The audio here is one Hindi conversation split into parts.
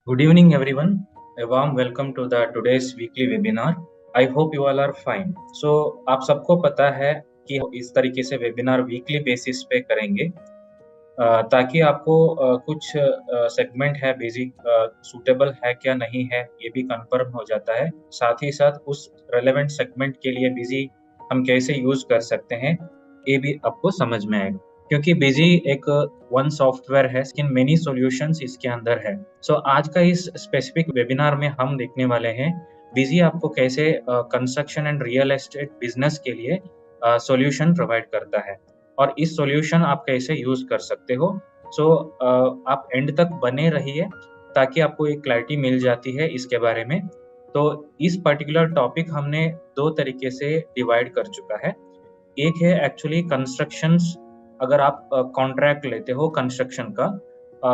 Good evening, everyone. A warm welcome to the today's weekly webinar. I hope you all are fine. So, आप सबको पता है कि इस तरीके से वेबिनार वीकली बेसिस पे करेंगे ताकि आपको कुछ सेगमेंट है बेसिक सूटेबल है क्या नहीं है ये भी कंफर्म हो जाता है। साथ ही साथ उस रेलेवेंट सेगमेंट के लिए बिजी हम कैसे यूज कर सकते हैं ये भी आपको समझ में आएगा। क्योंकि बिजी एक वन सॉफ्टवेयर है लेकिन मेनी सॉल्यूशंस इसके अंदर है। सो आज का इस स्पेसिफिक वेबिनार में हम देखने वाले हैं बिजी आपको कैसे construction and real estate business के लिए सॉल्यूशन प्रोवाइड करता है और इस सॉल्यूशन आप कैसे यूज कर सकते हो। सो आप एंड तक बने रहिए ताकि आपको एक क्लैरिटी मिल जाती है इसके बारे में। तो इस पर्टिकुलर टॉपिक हमने दो तरीके से डिवाइड कर चुका है। एक है एक्चुअली कंस्ट्रक्शंस, अगर आप कॉन्ट्रैक्ट लेते हो कंस्ट्रक्शन का,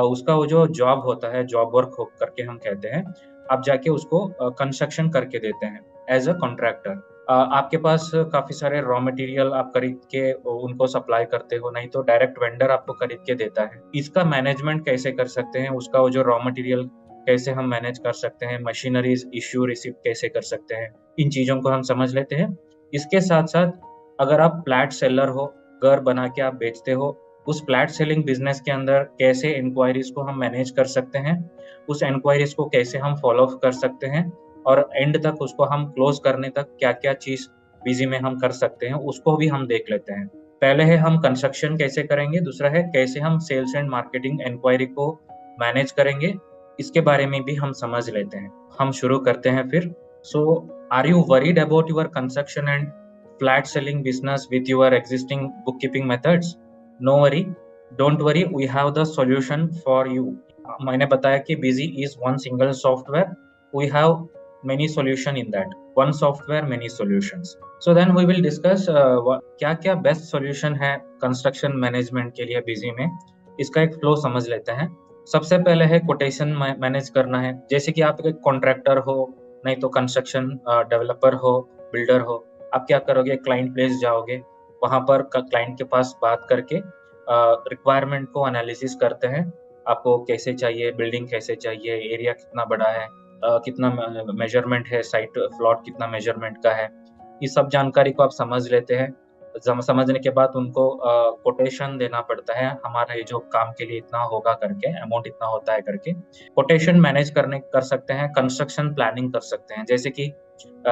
उसका वो जो जॉब होता है, जॉब वर्क हो करके हम कहते हैं, आप जाके उसको कंस्ट्रक्शन करके देते हैं एज अ कॉन्ट्रैक्टर। आपके पास काफ़ी सारे रॉ मटेरियल आप खरीद के उनको सप्लाई करते हो, नहीं तो डायरेक्ट वेंडर आपको खरीद के देता है। इसका मैनेजमेंट कैसे कर सकते हैं, उसका वो जो रॉ मटेरियल कैसे हम मैनेज कर सकते हैं, मशीनरीज इश्यू रिसीव कैसे कर सकते हैं, इन चीज़ों को हम समझ लेते हैं। इसके साथ-साथ अगर आप फ्लैट सेलर हो, घर बना के आप बेचते हो, उस फ्लैट सेलिंग बिज़नेस के अंदर कैसे इंक्वायरीज़ को हम मैनेज कर सकते हैं, उस इंक्वायरीज़ को कैसे हम फ़ॉलो अप कर सकते हैं और एंड तक उसको हम क्लोज़ करने तक क्या-क्या चीज़ बिज़ी में हम कर सकते हैं, उसको भी हम देख लेते हैं। पहले है हम कंस्ट्रक्शन कैसे करेंगे, दूसरा है कैसे हम सेल्स एंड मार्केटिंग इंक्वायरी को मैनेज करेंगे, इसके बारे में भी हम समझ लेते हैं। हम शुरू करते हैं फिर। So are you worried about your construction and flat selling business with your existing bookkeeping methods? No worry, don't worry, we have the solution for you. मैंने बताया कि Busy is one single software. We have many solution in that. One software, many solutions. So then we will discuss क्या-क्या best solution है construction management के लिए Busy में. इसका एक flow समझ लेते हैं। सबसे पहले है कोटेशन मैनेज करना है। जैसे कि आप एक कॉन्ट्रैक्टर हो, नहीं तो कंस्ट्रक्शन डेवलपर हो, बिल्डर हो, आप क्या करोगे, क्लाइंट प्लेस जाओगे, वहाँ पर क्लाइंट के पास बात करके रिक्वायरमेंट को एनालिसिस करते हैं। आपको कैसे चाहिए, बिल्डिंग कैसे चाहिए, एरिया कितना बड़ा है, कितना मेजरमेंट है, साइट प्लॉट कितना मेजरमेंट का है, ये सब जानकारी को आप समझ लेते हैं। समझने के बाद उनको कोटेशन देना पड़ता है, हमारा ये जो काम के लिए इतना होगा करके, अमाउंट इतना होता है करके। कोटेशन मैनेज कर सकते हैं, कंस्ट्रक्शन प्लानिंग कर सकते हैं। जैसे कि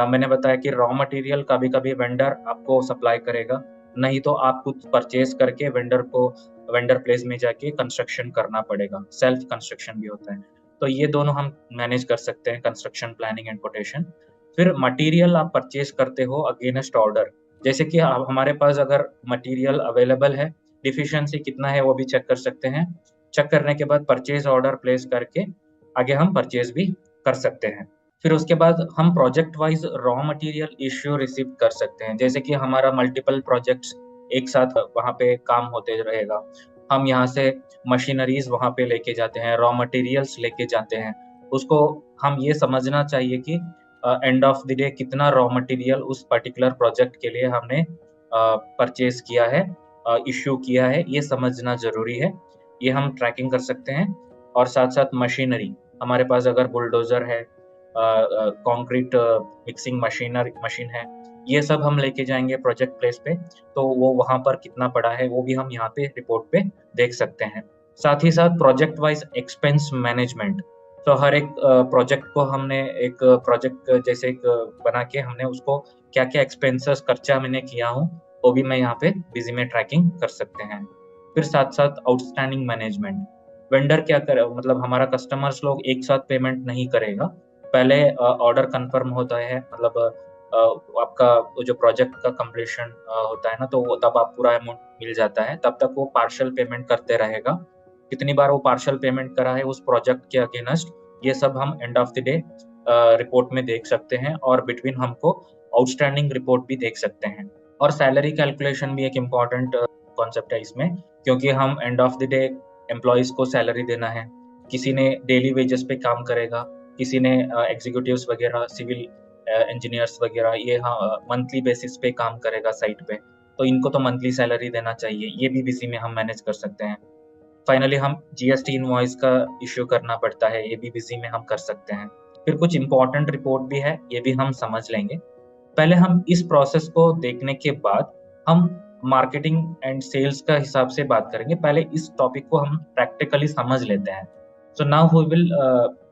मैंने बताया कि रॉ मटेरियल कभी-कभी वेंडर आपको सप्लाई करेगा, नहीं तो आप खुद परचेज़ करके वेंडर प्लेस में जाके कंस्ट्रक्शन करना पड़ेगा, सेल्फ कंस्ट्रक्शन भी होता है। तो ये दोनों हम मैनेज कर सकते हैं, कंस्ट्रक्शन प्लानिंग एंड कोटेशन। फिर मटेरियल आप परचेज़ करते हो अगेंस्ट ऑर्डर, जैसे कि हमारे पास अगर मटेरियल अवेलेबल है, डिफिशिएंसी कितना है वो भी चेक कर सकते हैं। चेक करने के बाद परचेज़ ऑर्डर प्लेस करके आगे हम परचेज़ भी कर सकते हैं। फिर उसके बाद हम project wise raw material issue receive कर सकते हैं। जैसे कि हमारा मल्टीपल प्रोजेक्ट्स एक साथ वहाँ पे काम होते रहेगा। हम यहाँ से मशीनरीज़ वहाँ पे लेके जाते हैं, रॉ मटेरियल्स लेके जाते हैं। उसको हम ये समझना चाहिए कि एंड ऑफ द डे कितना रॉ मटेरियल उस पर्टिकुलर प्रोजेक्ट के लिए हमने परचेज़ किया है, इश्यू किया है, ये समझना ज़रूरी है। ये हम ट्रैकिंग कर सकते हैं और साथ-साथ मशीनरी, हमारे पास अगर बुलडोज़र है, कंक्रीट मिक्सिंग मशीन है, ये सब हम लेके जाएँगे प्रोजेक्ट प्लेस पे, तो वो वहाँ पर कितना पड़ा है, वो भी हम यहाँ पे रिपोर्ट पे देख सकते हैं। साथ ही साथ प्रोजेक्ट वाइज़ एक्सपेंस मैनेजमेंट, तो हर एक प्रोजेक्ट को हमने एक प्रोजेक्ट जैसे एक बना के हमने उसको क्या-क्या एक्सपेंसेस खर्चा मैंने किया हूँ, वो भी मैं यहाँ पे बिज़ी में ट्रैकिंग कर सकते हैं। फिर साथ-साथ आउटस्टैंडिंग मैनेजमेंट, वेंडर क्या करे, मतलब हमारा कस्टमर्स लोग एक साथ पेमेंट नहीं करेगा। पहले ऑर्डर कन्फर्म होता है, मतलब आपका वो जो प्रोजेक्ट का कंप्लीशन होता है ना, तो वो तब आप पूरा अमाउंट मिल जाता है, तब तक वो पार्शियल पेमेंट करते रहेगा। कितनी बार वो पार्शियल पेमेंट करा है उस प्रोजेक्ट के अगेंस्ट, ये सब हम and of the day report में देख सकते हैं और बिटवीन हमको आउटस्टैंडिंग रिपोर्ट भी देख सकते हैं। और सैलरी कैलकुलेशन भी एक इम्पोर्टेंट कॉन्सेप्ट है इसमें, क्योंकि हम and of the day employees को सैलरी देना है। किसी ने डेली वेजेस पे काम करेगा, किसी ने एग्जीक्यूटिव्स वगैरह, सिविल इंजीनियर्स वगैरह ये मंथली बेसिस पे काम करेगा साइट पे, तो इनको तो मंथली सैलरी देना चाहिए, ये भी बिज़ी में हम मैनेज कर सकते हैं। फाइनली हम जीएसटी इनवॉइस का इश्यू करना पड़ता है, ये भी बिजी में हम कर सकते हैं। फिर कुछ इंपॉर्टेंट रिपोर्ट भी है, ये भी हम समझ लेंगे। पहले हम इस प्रोसेस को देखने के बाद हम मार्केटिंग एंड सेल्स का हिसाब से बात करेंगे। पहले इस टॉपिक को हम प्रैक्टिकली समझ लेते हैं। So now we will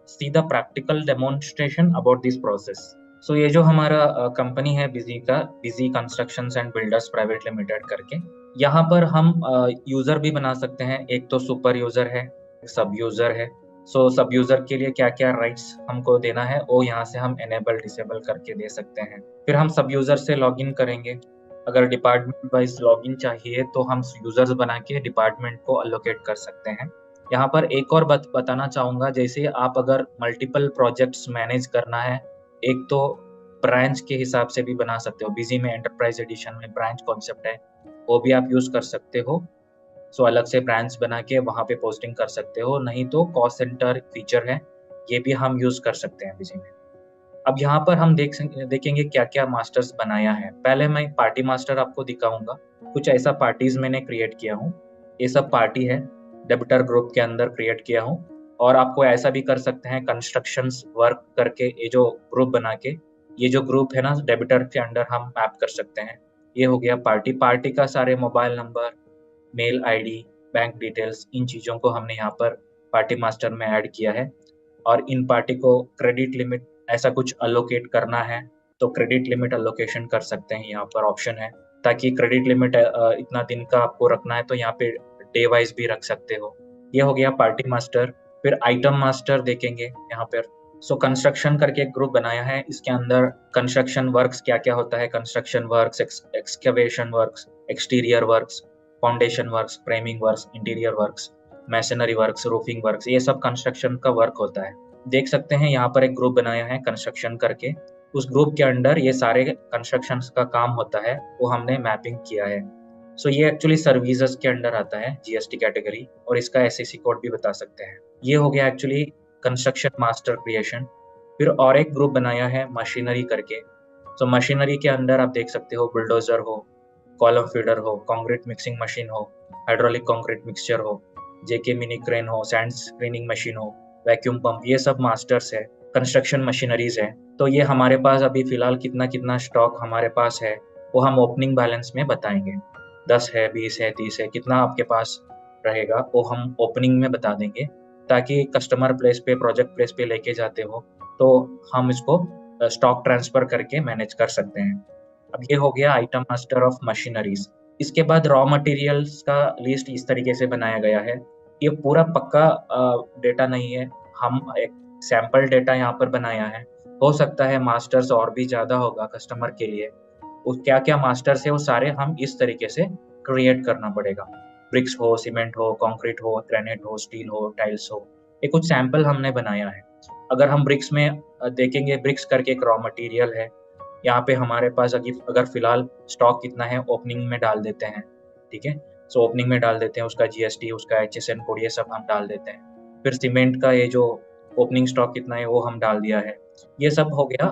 see the practical demonstration about this process. So ये जो हमारा कंपनी है BG constructions and builders private limited करके, यहाँ पर हम यूजर भी बना सकते हैं। एक तो सुपर यूजर है, सब यूजर है। सो सब यूजर के लिए क्या क्या राइट्स हमको देना है वो यहाँ से हम एनेबल डिसेबल करके दे सकते हैं। फिर हम सब यूजर से लॉगिन करेंगे। अगर डिपार्टमेंट वाइज लॉगिन चाहिए तो हम यूजर्स बना के डिपार्टमेंट को अलोकेट कर सकते हैं। यहाँ पर एक और बताना चाहूँगा, जैसे आप अगर मल्टीपल प्रोजेक्ट्स मैनेज करना है, एक तो ब्रांच के हिसाब से भी बना सकते हो। बिजी में एंटरप्राइज एडिशन में ब्रांच कॉन्सेप्ट है, वो भी आप यूज कर सकते हो। सो अलग से ब्रांच बना के वहाँ पे पोस्टिंग कर सकते हो, नहीं तो कॉस्ट सेंटर फीचर है, ये भी हम यूज कर सकते हैं बिजी में। अब यहाँ पर हम देखेंगे क्या क्या मास्टर्स बनाया है। पहले मैं पार्टी मास्टर आपको दिखाऊंगा। कुछ ऐसा पार्टीज मैंने क्रिएट किया हूँ, ये सब पार्टी है, डेबिटर ग्रुप के अंदर क्रिएट किया हूँ। और आपको ऐसा भी कर सकते हैं, कंस्ट्रक्शंस वर्क करके ये जो ग्रुप बना के, ये जो ग्रुप है ना डेबिटर के अंडर हम मैप कर सकते हैं। ये हो गया पार्टी का सारे mobile number, mail ID, bank details, इन चीज़ों को हमने यहाँ पर पार्टी मास्टर में ऐड किया है। और इन पार्टी को क्रेडिट लिमिट ऐसा कुछ अलोकेट करना है तो क्रेडिट लिमिट अलोकेशन कर सकते हैं, यहाँ पर ऑप्शन है। ताकि क्रेडिट लिमिट इतना दिन का आपको रखना है तो यहाँ पे डे वाइज भी रख सकते हो। ये हो गया पार्टी मास्टर। फिर आइटम मास्टर देखेंगे यहाँ पर। सो कंस्ट्रक्शन करके एक ग्रुप बनाया है, इसके अंदर कंस्ट्रक्शन वर्क्स क्या क्या होता है, construction works, excavation works, exterior works, foundation works, framing works, interior works, masonry works, roofing works, ये सब कंस्ट्रक्शन का वर्क होता है। देख सकते हैं यहाँ पर एक ग्रुप बनाया है कंस्ट्रक्शन करके, उस ग्रुप के अंडर ये सारे कंस्ट्रक्शन का काम होता है, वो हमने मैपिंग किया है। सो ये एक्चुअली सर्विसेज के अंडर आता है, जीएसटी कैटेगरी, और इसका एसएससी कोड भी बता सकते हैं। ये हो गया एक्चुअली कंस्ट्रक्शन मास्टर क्रिएशन। फिर और एक ग्रुप बनाया है मशीनरी करके। सो मशीनरी के अंदर आप देख सकते हो बुलडोजर हो, कॉलम फीडर हो, कंक्रीट मिक्सिंग मशीन हो, हाइड्रोलिक कंक्रीट मिक्सचर हो, जेके मिनी क्रेन हो, सैंड स्क्रीनिंग मशीन हो, वैक्यूम पंप, ये सब मास्टर्स है, कंस्ट्रक्शन मशीनरीज है। तो ये हमारे पास अभी फिलहाल कितना कितना स्टॉक हमारे पास है वो हम ओपनिंग बैलेंस में बताएंगे। 10 है, 20 है, 30 है, कितना आपके पास रहेगा वो हम ओपनिंग में बता देंगे, ताकि कस्टमर प्लेस पे, प्रोजेक्ट प्लेस पे लेके जाते हो तो हम इसको स्टॉक ट्रांसफर करके मैनेज कर सकते हैं। अब ये हो गया आइटम मास्टर ऑफ मशीनरीज। इसके बाद रॉ मटेरियल्स का लिस्ट इस तरीके से बनाया गया है। ये पूरा पक्का डेटा नहीं है, हम एक सैंपल डेटा यहाँ पर बनाया है। हो सकता है मास्टर्स और भी ज़्यादा होगा कस्टमर के लिए, वो क्या क्या मास्टर्स है वो सारे हम इस तरीके से क्रिएट करना पड़ेगा। ब्रिक्स हो, सीमेंट हो, कंक्रीट हो, ग्रेनाइट हो, स्टील हो, टाइल्स हो, ये कुछ सैंपल हमने बनाया है। अगर हम ब्रिक्स में देखेंगे, ब्रिक्स करके एक रॉ मटेरियल है, यहाँ पे हमारे पास अगर फिलहाल स्टॉक कितना है ओपनिंग में डाल देते हैं, ठीक है। सो ओपनिंग में डाल देते हैं, उसका जीएसटी, उसका HSN कोड, ये सब हम डाल देते हैं। फिर सीमेंट का ये जो ओपनिंग स्टॉक कितना है वो हम डाल दिया है। ये सब हो गया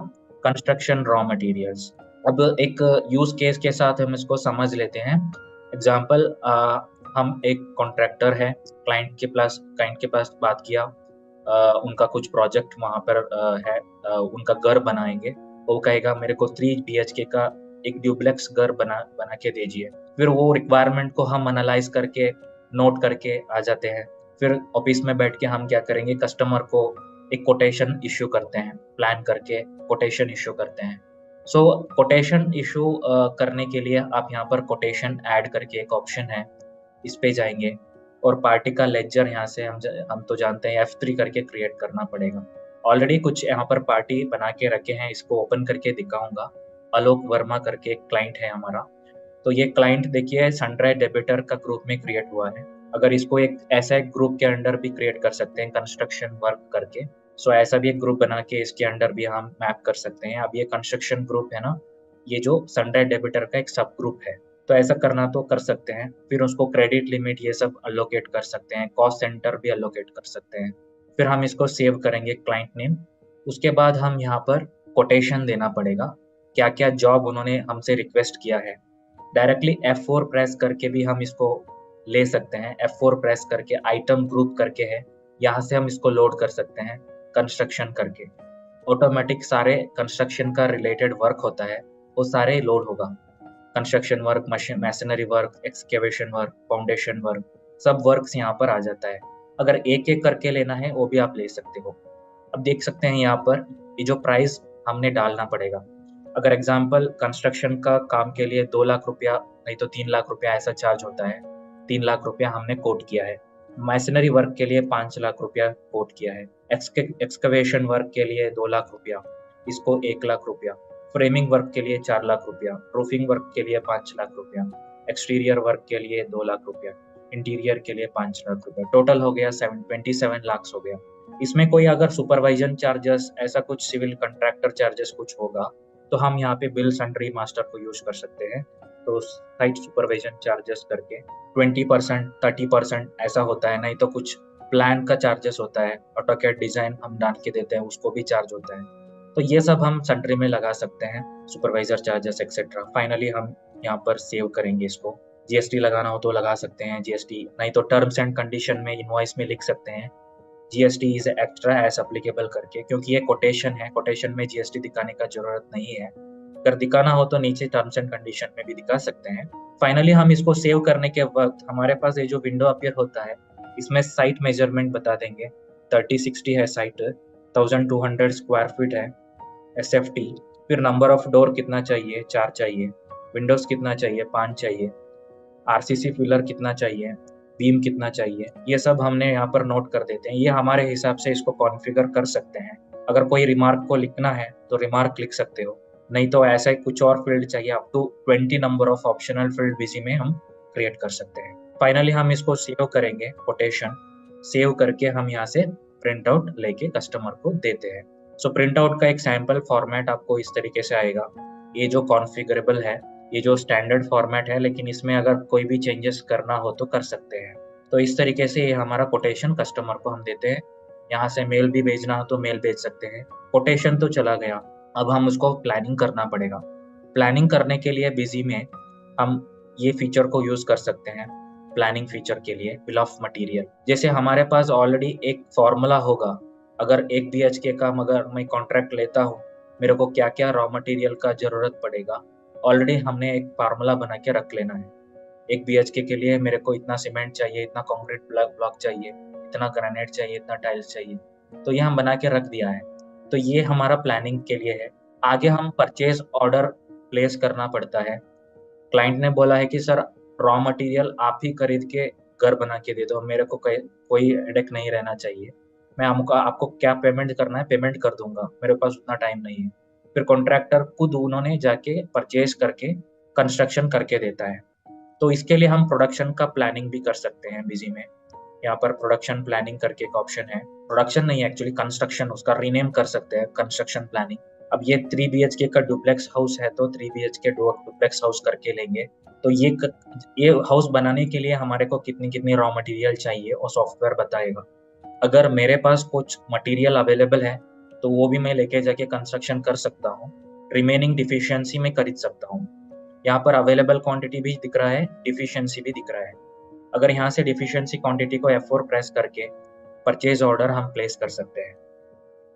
कंस्ट्रक्शन रॉ मटेरियल्स। अब एक यूज केस के साथ हम इसको समझ लेते हैं। एग्जाम्पल, हम एक कॉन्ट्रैक्टर है, क्लाइंट के पास बात किया, उनका कुछ प्रोजेक्ट वहाँ पर है, उनका घर बनाएंगे। वो कहेगा मेरे को 3 BHK का एक ड्यूप्लेक्स घर बना के दीजिए। फिर वो रिक्वायरमेंट को हम एनालाइज करके नोट करके आ जाते हैं। फिर ऑफिस में बैठ के हम क्या करेंगे, कस्टमर को एक कोटेशन इश्यू करते हैं, प्लान करके कोटेशन इश्यू करते हैं। सो कोटेशन इशू करने के लिए आप यहाँ पर कोटेशन ऐड करके एक ऑप्शन है, इस पे जाएंगे और पार्टी का लेजर यहाँ से हम तो जानते हैं F3 करके क्रिएट करना पड़ेगा। ऑलरेडी कुछ यहाँ पर पार्टी बना के रखे हैं, इसको ओपन करके दिखाऊंगा। आलोक वर्मा करके एक क्लाइंट है हमारा। तो ये क्लाइंट देखिए सनड्राई डेबिटर का ग्रुप में क्रिएट हुआ है। अगर इसको एक ऐसा एक ग्रुप के अंडर भी क्रिएट कर सकते हैं कंस्ट्रक्शन वर्क करके, सो ऐसा भी एक ग्रुप बना के इसके अंडर भी हम मैप कर सकते हैं। अब ये कंस्ट्रक्शन ग्रुप है ना, ये जो सनड्राई डेबिटर का एक सब ग्रुप है, तो ऐसा करना तो कर सकते हैं। फिर उसको क्रेडिट लिमिट ये सब अलोकेट कर सकते हैं, कॉस्ट सेंटर भी अलोकेट कर सकते हैं। फिर हम इसको सेव करेंगे क्लाइंट नेम। उसके बाद हम यहाँ पर कोटेशन देना पड़ेगा, क्या क्या जॉब उन्होंने हमसे रिक्वेस्ट किया है। डायरेक्टली F4 प्रेस करके भी हम इसको ले सकते हैं। F4 प्रेस करके आइटम ग्रुप करके है, यहाँ से हम इसको लोड कर सकते हैं कंस्ट्रक्शन करके। ऑटोमेटिक सारे कंस्ट्रक्शन का रिलेटेड वर्क होता है वो सारे लोड होगा। Construction work, machine masonry work, excavation work, foundation work, सब वर्क्स यहाँ पर आ जाता है। अगर एक एक करके लेना है वो भी आप ले सकते हो। अब देख सकते हैं यहाँ पर ये जो प्राइस हमने डालना पड़ेगा। अगर एग्जाम्पल कंस्ट्रक्शन का काम के लिए 2 लाख रुपया नहीं तो 3 लाख रुपया ऐसा चार्ज होता है, 3 लाख रुपया हमने कोट किया है। मैसनरी वर्क के लिए 5 लाख रुपया कोट किया है। एक्सकवेशन वर्क के लिए 2 लाख रुपया, इसको 1 लाख रुपया, फ्रेमिंग वर्क के लिए 4 लाख रुपया, रूफिंग वर्क के लिए 5 लाख रुपया, एक्सटीरियर वर्क के लिए 2 लाख रुपया, इंटीरियर के लिए 5 लाख रुपया, टोटल हो गया 27 लाख हो गया। इसमें कोई अगर सुपरवाइजन चार्जेस ऐसा कुछ सिविल कंट्रैक्टर चार्जेस कुछ होगा तो हम यहाँ पे बिल सन्ड्री मास्टर को यूज कर सकते हैं। तो साइट सुपरविजन चार्जेस करके 20% 30% ऐसा होता है, नहीं तो कुछ प्लान का चार्जेस होता है, ऑटोकैड डिजाइन हम डाल के देते हैं उसको भी चार्ज होता है। तो ये सब हम सन्ड्री में लगा सकते हैं, सुपरवाइजर चार्जेस एक्सेट्रा। फाइनली हम यहाँ पर सेव करेंगे इसको। जीएसटी लगाना हो तो लगा सकते हैं जीएसटी, नहीं तो टर्म्स एंड कंडीशन में इनवॉइस में लिख सकते हैं GST is extra as applicable करके, क्योंकि ये कोटेशन है, कोटेशन में जीएसटी दिखाने का जरूरत नहीं है। अगर दिखाना हो तो नीचे टर्म्स एंड कंडीशन में भी दिखा सकते हैं। फाइनली हम इसको सेव करने के वक्त हमारे पास ये जो विंडो अपीयर होता है इसमें साइट मेजरमेंट बता देंगे। 3060 है साइट, 1200 स्क्वायर फीट है, SFT, फिर नंबर ऑफ डोर कितना चाहिए, 4 चाहिए, विंडोज कितना चाहिए, 5 चाहिए, RCC फिलर कितना चाहिए, बीम कितना चाहिए, ये सब हमने यहाँ पर नोट कर देते हैं। ये हमारे हिसाब से इसको कॉन्फ़िगर कर सकते हैं। अगर कोई रिमार्क को लिखना है तो रिमार्क लिख सकते हो, नहीं तो ऐसा ही कुछ और फील्ड चाहिए up to 20 number of optional field busy में हम क्रिएट कर सकते हैं। फाइनली हम इसको सेव करेंगे, कोटेशन सेव करके हम यहाँ से प्रिंट आउट लेके कस्टमर को देते हैं। सो प्रिंट आउट का एक सैंपल फॉर्मेट आपको इस तरीके से आएगा। ये जो कॉन्फ़िगरेबल है, ये जो स्टैंडर्ड फॉर्मेट है, लेकिन इसमें अगर कोई भी चेंजेस करना हो तो कर सकते हैं। तो इस तरीके से ये हमारा कोटेशन कस्टमर को हम देते हैं। यहाँ से मेल भी भेजना हो तो मेल भेज सकते हैं। कोटेशन तो चला गया, अब हम उसको प्लानिंग करना पड़ेगा। प्लानिंग करने के लिए बिजी में हम ये फीचर को यूज कर सकते हैं। प्लानिंग फीचर के लिए बिल ऑफ मटेरियल, जैसे हमारे पास ऑलरेडी एक फॉर्मूला होगा। अगर एक BHK का अगर मैं कॉन्ट्रैक्ट लेता हूँ, मेरे को क्या क्या रॉ मटेरियल का जरूरत पड़ेगा, ऑलरेडी हमने एक फार्मूला बना के रख लेना है। एक BHK के लिए मेरे को इतना सीमेंट चाहिए, इतना कंक्रीट ब्लॉक चाहिए, इतना ग्रेनाइट चाहिए, इतना टाइल्स चाहिए, तो ये हम बना के रख दिया है। तो ये हमारा प्लानिंग के लिए है। आगे हम परचेज ऑर्डर प्लेस करना पड़ता है। क्लाइंट ने बोला है कि सर रॉ मटेरियल आप ही खरीद के घर बना के दे दो, मेरे को कोई हेडेक नहीं रहना चाहिए, मैं आपको क्या पेमेंट करना है पेमेंट कर दूंगा, मेरे पास उतना टाइम नहीं है। फिर कॉन्ट्रैक्टर खुद उन्होंने जाके परचेज करके कंस्ट्रक्शन करके देता है। तो इसके लिए हम प्रोडक्शन का प्लानिंग भी कर सकते हैं बिजी में। यहाँ पर प्रोडक्शन प्लानिंग करके एक ऑप्शन है, प्रोडक्शन नहीं एक्चुअली कंस्ट्रक्शन, उसका रीनेम कर सकते हैं कंस्ट्रक्शन प्लानिंग। अब ये 3 BHK का डुप्लेक्स हाउस है तो 3 BHK डुप्लेक्स हाउस करके लेंगे। तो ये हाउस बनाने के लिए हमारे को कितनी रॉ मटेरियल चाहिए और सॉफ्टवेयर बताएगा। अगर मेरे पास कुछ मटेरियल अवेलेबल है तो वो भी मैं लेके जाके कंस्ट्रक्शन कर सकता हूँ, रिमेनिंग डिफिशियंसी में खरीद सकता हूँ। यहाँ पर अवेलेबल क्वांटिटी भी दिख रहा है, डिफिशियंसी भी दिख रहा है। अगर यहाँ से डिफिशियंसी क्वांटिटी को F4 प्रेस करके परचेज ऑर्डर हम प्लेस कर सकते हैं।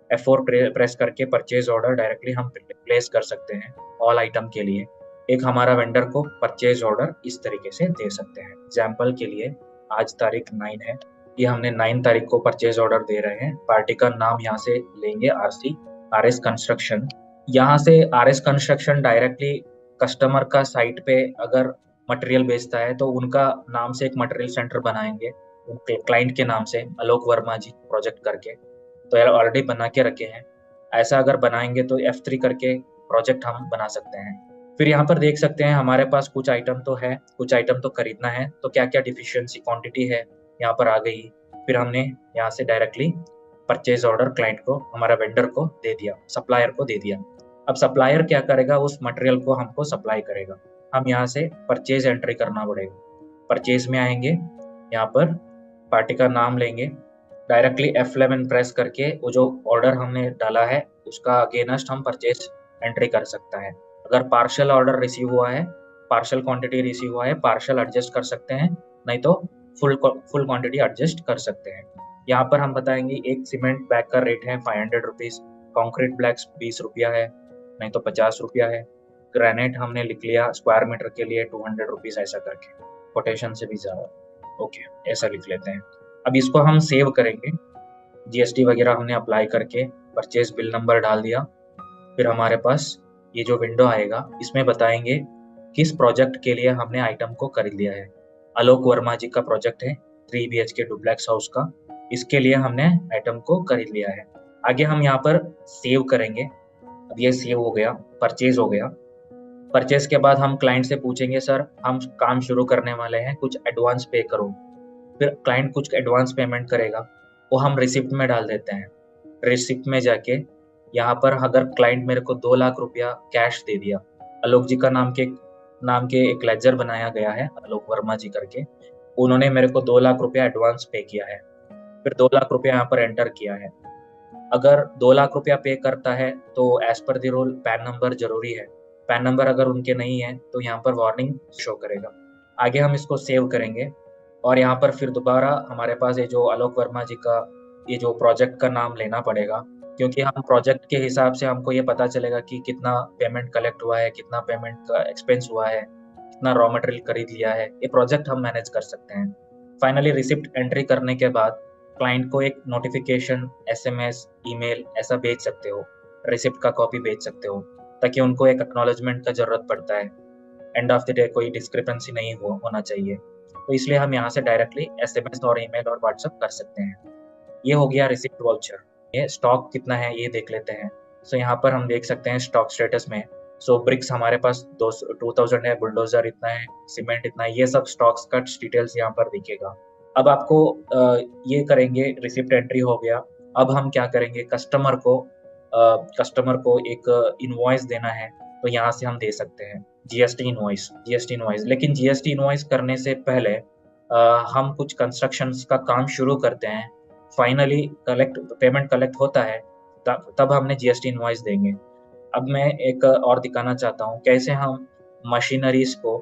F4 प्रेस करके परचेज ऑर्डर डायरेक्टली हम प्लेस कर सकते हैं ऑल आइटम के लिए। एक हमारा वेंडर को परचेज ऑर्डर इस तरीके से दे सकते हैं। एग्जाम्पल के लिए आज तारीख 9 है, ये हमने 9 तारीख को परचेज ऑर्डर दे रहे हैं। पार्टी का नाम यहाँ से लेंगे RS कंस्ट्रक्शन। यहाँ से RS कंस्ट्रक्शन डायरेक्टली कस्टमर का साइट पे अगर मटेरियल बेचता है तो उनका नाम से एक मटेरियल सेंटर बनाएंगे, उनके क्लाइंट के नाम से आलोक वर्मा जी प्रोजेक्ट करके, तो यार ऑलरेडी बना के रखे हैं। ऐसा अगर बनाएंगे तो F3 करके प्रोजेक्ट हम बना सकते हैं। फिर यहाँ पर देख सकते हैं हमारे पास कुछ आइटम तो है, कुछ आइटम तो खरीदना है, तो क्या क्या डिफिशियंसी क्वांटिटी है यहाँ पर आ गई। फिर हमने यहाँ से डायरेक्टली परचेज ऑर्डर क्लाइंट को, हमारा वेंडर को दे दिया, सप्लायर को दे दिया। अब सप्लायर क्या करेगा, उस मटेरियल को हमको सप्लाई करेगा। हम यहाँ से परचेज एंट्री करना पड़ेगा। परचेज में आएंगे, यहाँ पर पार्टी का नाम लेंगे, डायरेक्टली F11 प्रेस करके वो जो ऑर्डर हमने डाला है उसका अगेंस्ट हम परचेज एंट्री कर सकता है। अगर पार्शियल ऑर्डर रिसीव हुआ है, पार्शियल क्वांटिटी रिसीव हुआ है, पार्शियल एडजस्ट कर सकते हैं, नहीं तो फुल क्वांटिटी एडजस्ट कर सकते हैं। यहाँ पर हम बताएंगे एक सीमेंट बैग का रेट है 500 रुपीज़, कॉन्क्रीट ब्लॉक्स 20 रुपया है, नहीं तो 50 रुपया है। ग्रेनाइट हमने लिख लिया स्क्वायर मीटर के लिए 200 रुपीज़, ऐसा करके कोटेशन से भी ज़्यादा। ओके, ऐसा लिख लेते हैं। अब इसको हम सेव करेंगे, जीएसटी वगैरह हमने अप्लाई करके परचेज बिल नंबर डाल दिया। फिर हमारे पास ये जो विंडो आएगा इसमें बताएंगे किस प्रोजेक्ट के लिए हमने आइटम को खरीद लिया है। आलोक वर्मा जी का प्रोजेक्ट है 3 BHK डुप्लेक्स हाउस का, इसके लिए हमने आइटम को खरीद लिया है। आगे हम यहाँ पर सेव करेंगे। अब ये सेव हो गया, परचेज हो गया। परचेज के बाद हम क्लाइंट से पूछेंगे सर हम काम शुरू करने वाले हैं, कुछ एडवांस पे करो। फिर क्लाइंट कुछ एडवांस पेमेंट करेगा, वो हम रिसिप्ट में डाल देते हैं। रिसिप्ट में जाके यहाँ पर अगर क्लाइंट मेरे को 2 लाख रुपया कैश दे दिया, आलोक जी का नाम के एक लेजर बनाया गया है आलोक वर्मा जी करके, उन्होंने मेरे को 2 लाख रुपया एडवांस पे किया है। फिर 2 लाख रुपया यहाँ पर एंटर किया है। अगर 2 लाख रुपया पे करता है तो as per the rule pan number जरूरी है। पैन नंबर अगर उनके नहीं है तो यहाँ पर वार्निंग शो करेगा। आगे हम इसको सेव करेंगे और यहाँ पर फिर दोबारा हमारे पास ये जो आलोक वर्मा जी का ये जो प्रोजेक्ट का नाम लेना पड़ेगा, क्योंकि हम प्रोजेक्ट के हिसाब से हमको ये पता चलेगा कि कितना पेमेंट कलेक्ट हुआ है, कितना पेमेंट का एक्सपेंस हुआ है, कितना रॉ मटेरियल खरीद लिया है, ये प्रोजेक्ट हम मैनेज कर सकते हैं। फाइनली रिसिप्ट एंट्री करने के बाद क्लाइंट को एक नोटिफिकेशन, एसएमएस, ईमेल ऐसा भेज सकते हो, रिसिप्ट का कॉपी भेज सकते हो, ताकि उनको एक एक्नॉलेजमेंट का जरूरत पड़ता है। एंड ऑफ द डे कोई डिस्क्रिपेंसी नहीं होना चाहिए, तो इसलिए हम यहाँ से डायरेक्टली एसएमएस और ईमेल और व्हाट्सएप कर सकते हैं। ये हो गया रिसिप्ट वाउचर। ये स्टॉक कितना है ये देख लेते हैं। सो यहाँ पर हम देख सकते हैं स्टॉक स्टेटस में, सो ब्रिक्स हमारे पास 2000 है, बुलडोजर इतना है, सीमेंट इतना है, ये सब स्टॉक्स का डिटेल्स यहाँ पर दिखेगा। अब आपको ये करेंगे, रिसिप्ट एंट्री हो गया। अब हम क्या करेंगे, कस्टमर को एक इनवॉइस देना है, तो यहाँ से हम दे सकते हैं जीएसटी इनवॉइस। लेकिन जीएसटी इनवॉइस करने से पहले हम कुछ कंस्ट्रक्शंस का काम शुरू करते हैं। फाइनली पेमेंट कलेक्ट होता है, तब हमने जीएसटी इनवॉइस देंगे। अब मैं एक और दिखाना चाहता हूँ कैसे हम मशीनरीज को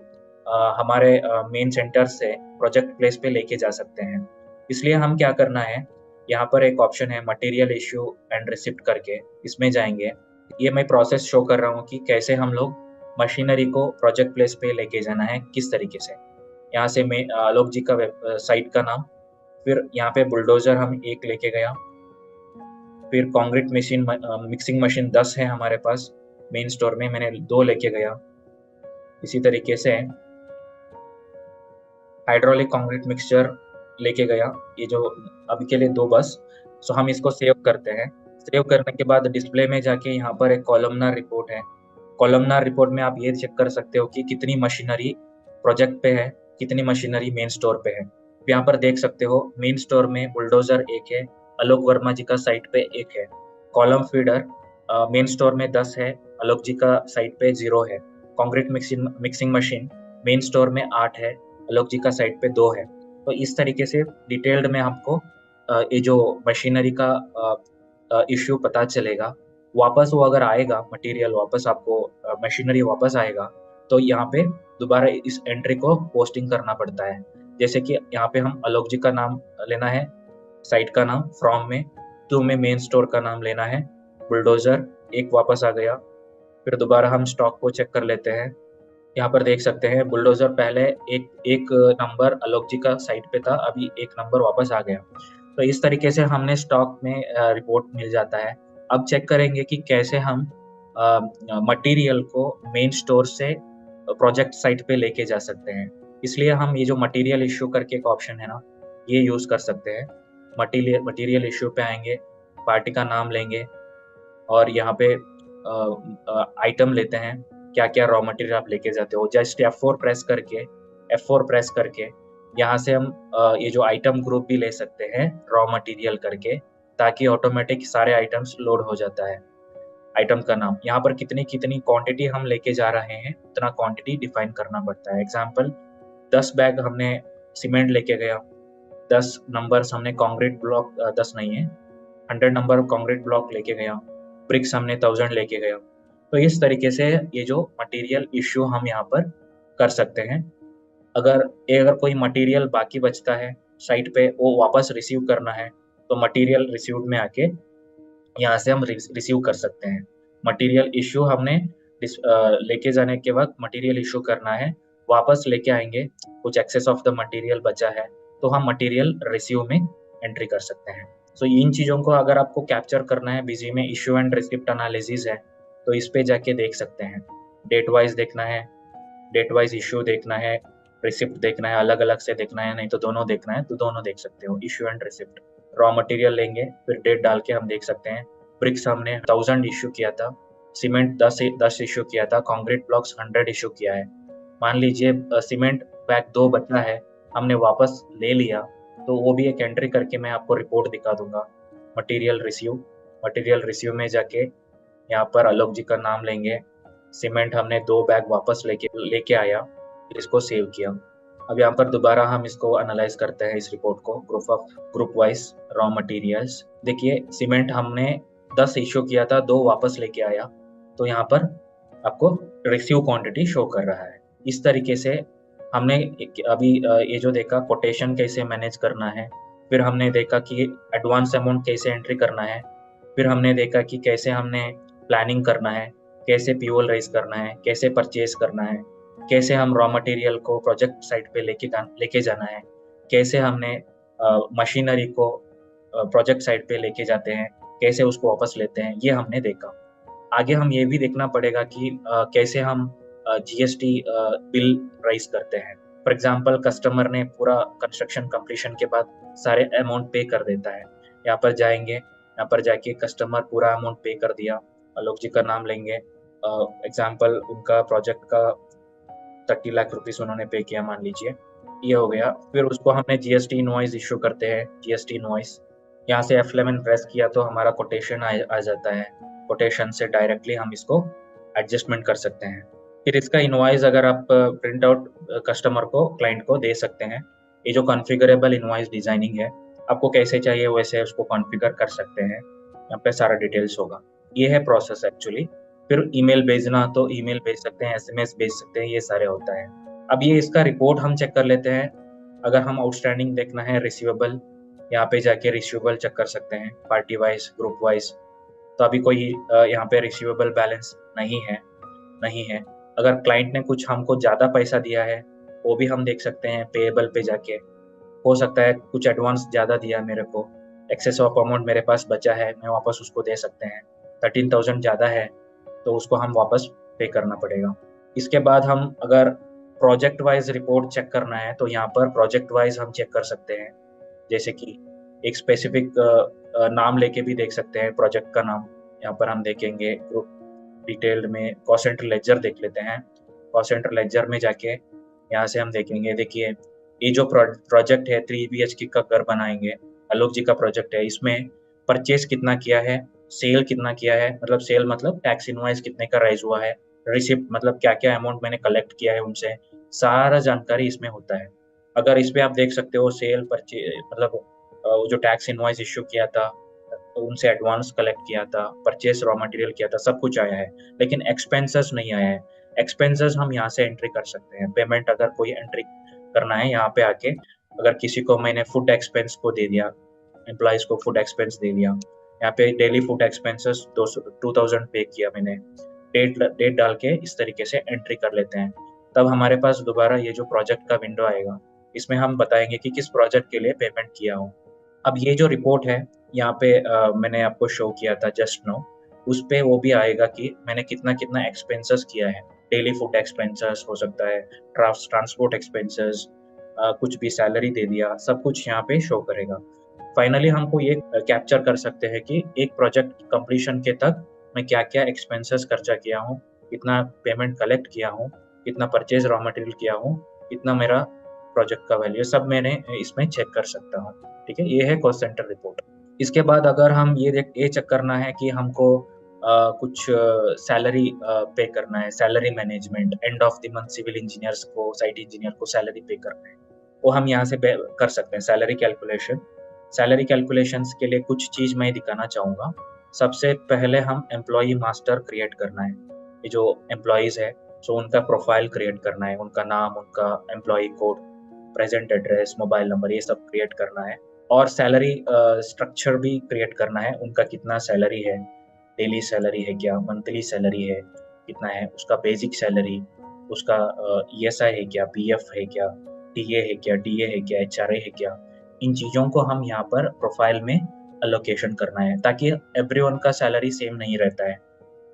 हमारे मेन सेंटर से प्रोजेक्ट प्लेस पे लेके जा सकते हैं। इसलिए हम क्या करना है, यहाँ पर एक ऑप्शन है मटेरियल इश्यू एंड रिसिप्ट करके, इसमें जाएंगे। ये मैं प्रोसेस शो कर रहा हूँ कि कैसे हम लोग मशीनरी को प्रोजेक्ट प्लेस पे लेके जाना है, किस तरीके से। यहाँ से मैं आलोक जी का साइट का नाम, फिर यहाँ पे बुलडोजर हम एक लेके गया, फिर कंक्रीट मशीन मिक्सिंग मशीन 10 है हमारे पास मेन स्टोर में, मैंने 2 लेके गया। इसी तरीके से हाइड्रोलिक कंक्रीट मिक्सचर लेके गया, ये जो अभी के लिए 2 बस। सो हम इसको सेव करते हैं। सेव करने के बाद डिस्प्ले में जाके यहाँ पर एक कॉलमनार रिपोर्ट है। कॉलमनार रिपोर्ट में आप ये चेक कर सकते हो कि कितनी मशीनरी प्रोजेक्ट पे है, कितनी मशीनरी मेन स्टोर पे है। यहाँ पर देख सकते हो मेन स्टोर में बुलडोजर 1 है, आलोक वर्मा जी का साइट पे 1 है। कॉलम फीडर मेन स्टोर में 10 है, आलोक जी का साइट पे 0 है। Concrete mixing machine main store में 8 है, आलोक जी का साइट पे 2 है। तो इस तरीके से डिटेल्ड में आपको ये जो मशीनरी का इश्यू पता चलेगा। वापस वो अगर आएगा मटेरियल, वापस आपको मशीनरी वापस आएगा, तो यहाँ पे दोबारा इस एंट्री को पोस्टिंग करना पड़ता है। जैसे कि यहाँ पे हम आलोक जी का नाम लेना है, साइट का नाम, फ्रॉम में 2 में मेन स्टोर का नाम लेना है, बुलडोजर 1 वापस आ गया। फिर दोबारा हम स्टॉक को चेक कर लेते हैं। यहाँ पर देख सकते हैं बुलडोजर पहले एक नंबर आलोक जी का साइट पे था, अभी 1 नंबर वापस आ गया। तो इस तरीके से हमने स्टॉक में रिपोर्ट मिल जाता है। अब चेक करेंगे कि कैसे हम मटेरियल को मेन स्टोर से प्रोजेक्ट साइट पे लेके जा सकते हैं। इसलिए हम ये जो मटेरियल इश्यू करके एक ऑप्शन है ना, ये यूज कर सकते हैं। मटेरियल इश्यू पे आएंगे, पार्टी का नाम लेंगे और यहाँ पे आइटम लेते हैं, क्या क्या रॉ मटेरियल आप लेके जाते हो। जस्ट F4 प्रेस करके यहाँ से हम ये जो आइटम ग्रुप भी ले सकते हैं रॉ मटेरियल करके, ताकि ऑटोमेटिक सारे आइटम्स लोड हो जाता है। आइटम का नाम, यहाँ पर कितनी क्वांटिटी हम लेके जा रहे हैं उतना क्वांटिटी डिफाइन करना पड़ता है। एग्जाम्पल 10 बैग हमने सीमेंट लेके गया, 10 नंबर्स हमने कंक्रीट ब्लॉक 10 नहीं है 100 नंबर कंक्रीट ब्लॉक लेके गया, ब्रिक्स हमने 1000 लेके गया। तो इस तरीके से ये जो मटेरियल इश्यू हम यहाँ पर कर सकते हैं। अगर कोई मटेरियल बाकी बचता है साइट पे, वो वापस रिसीव करना है, तो मटेरियल रिसीव्ड में आके यहाँ से हम रिसीव कर सकते हैं। मटेरियल इशू हमने लेके जाने के बाद मटेरियल इशू करना है, वापस लेके आएंगे, कुछ एक्सेस ऑफ द मटेरियल बचा है तो हम मटेरियल रिसीव में एंट्री कर सकते हैं। सो इन चीज़ों को अगर आपको कैप्चर करना है बिजी में, इशू एंड रिसिप्ट एनालिसिस है तो इस पे जाके देख सकते हैं। डेट वाइज देखना है, डेट वाइज इशू देखना है, रिसिप्ट देखना है, अलग अलग से देखना है, नहीं तो दोनों देखना है तो दोनों देख सकते हो, issue and receipt. Raw material लेंगे, फिर डेट डाल के हम देख सकते हैं। ब्रिक्स हमने 1000 इशू किया था, सीमेंट 10 इशू किया था, कंक्रीट ब्लॉक्स 100 इशू किया है। मान लीजिए सीमेंट बैग 2 बचा है, हमने वापस ले लिया, तो वो भी एक एंट्री करके मैं आपको रिपोर्ट दिखा दूंगा। मटेरियल रिसीव में जाके यहाँ पर आलोक जी का नाम लेंगे, सीमेंट हमने 2 बैग वापस लेके आया, इसको सेव किया। अब यहाँ पर दोबारा हम इसको एनालाइज करते हैं, इस रिपोर्ट को ग्रुप वाइज रॉ मटेरियल्स। देखिए सीमेंट हमने 10 इशू किया था, 2 वापस लेके आया, तो यहाँ पर आपको रिसीव क्वांटिटी शो कर रहा है। इस तरीके से हमने अभी ये जो देखा कोटेशन कैसे मैनेज करना है, फिर हमने देखा कि एडवांस अमाउंट कैसे एंट्री करना है, फिर हमने देखा कि कैसे हमने प्लानिंग करना है, कैसे पीओएल रेज करना है, कैसे परचेज करना है, कैसे हम रॉ मटेरियल को प्रोजेक्ट साइट पे लेके जाना है, कैसे हमने मशीनरी को प्रोजेक्ट साइट पे लेके जाते हैं, कैसे उसको वापस लेते हैं, ये हमने देखा। आगे हम ये भी देखना पड़ेगा कि कैसे हम जीएसटी बिल राइज करते हैं। फॉर एग्जांपल कस्टमर ने पूरा कंस्ट्रक्शन कंप्लीशन के बाद सारे अमाउंट पे कर देता है, यहाँ पर जाएंगे, यहाँ पर जाके कस्टमर पूरा अमाउंट पे कर दिया, आलोक जी का नाम लेंगे, एग्जांपल उनका प्रोजेक्ट का 30 लाख रुपीस उन्होंने पे किया मान लीजिए, ये हो गया। फिर उसको हमने जीएसटी इनवॉइस इशू करते हैं, जीएसटी इनवॉइस यहाँ से F11 प्रेस किया तो हमारा कोटेशन आ जाता है। कोटेशन से डायरेक्टली हम इसको एडजस्टमेंट कर सकते हैं। फिर इसका इनवॉइस अगर आप प्रिंट आउट कस्टमर को, क्लाइंट को दे सकते हैं। ये जो कॉन्फ़िगरेबल इनवॉइस डिजाइनिंग है, आपको कैसे चाहिए वैसे उसको कॉन्फ़िगर कर सकते हैं, यहाँ पे सारा डिटेल्स होगा। ये है प्रोसेस एक्चुअली। फिर ईमेल भेजना तो ईमेल भेज सकते हैं, एसएमएस भेज सकते हैं, ये सारे होता है। अब ये इसका रिपोर्ट हम चेक कर लेते हैं। अगर हम आउटस्टैंडिंग देखना है रिसीवेबल, यहाँ पे जाके रिसीवेबल चेक कर सकते हैं, पार्टी वाइज, ग्रुप वाइज। तो अभी कोई यहाँ पे रिसीवेबल बैलेंस नहीं है। अगर क्लाइंट ने कुछ हमको ज़्यादा पैसा दिया है वो भी हम देख सकते हैं, पेएबल पे जाके। हो सकता है कुछ एडवांस ज़्यादा दिया मेरे को, एक्सेस ऑफ अमाउंट मेरे पास बचा है, मैं वापस उसको दे सकते हैं। 13,000 ज़्यादा है तो उसको हम वापस पे करना पड़ेगा। इसके बाद हम अगर प्रोजेक्ट वाइज रिपोर्ट चेक करना है तो यहाँ पर प्रोजेक्ट वाइज हम चेक कर सकते हैं, जैसे कि एक स्पेसिफिक नाम लेके भी देख सकते हैं, प्रोजेक्ट का नाम यहाँ पर हम देखेंगे। ग्रुप डिटेल्ड में कॉस्ट सेंटर लेजर देख लेते हैं। कॉस्ट सेंटर लेजर में जाके यहाँ से हम देखेंगे, देखिए ये जो प्रोजेक्ट है 3 BHK का घर बनाएंगे, आलोक जी का प्रोजेक्ट है, इसमें परचेज कितना किया है, सेल कितना किया है, मतलब सेल मतलब टैक्स इनवॉइस कितने का राइज हुआ है, रिसिप्ट मतलब क्या क्या अमाउंट मैंने कलेक्ट किया है उनसे, सारा जानकारी इसमें होता है। अगर इस पे आप देख सकते हो सेल परचेज मतलब जो टैक्स इनवॉइस इश्यू किया था तो उनसे एडवांस कलेक्ट किया था, परचेस रॉ मटेरियल किया था, सब कुछ आया है, लेकिन एक्सपेंसेस नहीं आया है। एक्सपेंसेस हम यहाँ से एंट्री कर सकते हैं। पेमेंट अगर कोई एंट्री करना है यहाँ पे आके, अगर किसी को मैंने फूड एक्सपेंस को दे दिया, एम्प्लॉइज को फूड एक्सपेंस दे दिया, यहाँ पे डेली फूड एक्सपेंसेस 2000 पे किया मैंने, डेट डाल के इस तरीके से एंट्री कर लेते हैं। तब हमारे पास दोबारा ये जो प्रोजेक्ट का विंडो आएगा, इसमें हम बताएंगे कि किस प्रोजेक्ट के लिए पेमेंट किया हो। अब ये जो रिपोर्ट है यहाँ पे मैंने आपको शो किया था जस्ट नो, उस पे वो भी आएगा कि मैंने कितना कितना एक्सपेंसेस किया है। डेली फूड एक्सपेंसेस हो सकता है, ट्रांसपोर्ट एक्सपेंसेस, कुछ भी सैलरी दे दिया, सब कुछ यहाँ पे शो करेगा। फाइनली हमको ये कैप्चर कर सकते हैं कि एक प्रोजेक्ट कंप्लीशन के तक मैं क्या क्या एक्सपेंसेस खर्चा किया हूँ, कितना पेमेंट कलेक्ट किया हूँ, कितना परचेज रॉ मटेरियल किया हूँ, कितना मेरा प्रोजेक्ट का वैल्यू, सब मैंने इसमें चेक कर सकता हूँ। ठीक है, ये है कॉस्ट सेंटर रिपोर्ट। इसके बाद अगर हम ये चेक करना है कि हमको कुछ सैलरी पे करना है, salary management, end of the month civil engineers को, साइट इंजीनियर को सैलरी पे करना है, वो हम यहाँ से कर सकते हैं। सैलरी कैलकुलेशंस के लिए कुछ चीज़ मैं दिखाना चाहूँगा। सबसे पहले हम एम्प्लॉई मास्टर क्रिएट करना है। ये जो एम्प्लॉयज़ है सो उनका प्रोफाइल क्रिएट करना है, उनका नाम, उनका employee code, present address, mobile number, ये सब क्रिएट करना है। और सैलरी स्ट्रक्चर भी क्रिएट करना है, उनका कितना सैलरी है, डेली सैलरी है क्या, मंथली सैलरी है कितना है, उसका बेसिक सैलरी, उसका ESI है क्या, PF है क्या, TA है क्या, DA है क्या, HRA है क्या, इन चीज़ों को हम यहाँ पर प्रोफाइल में अलोकेशन करना है, ताकि एवरीवन का सैलरी सेम नहीं रहता है,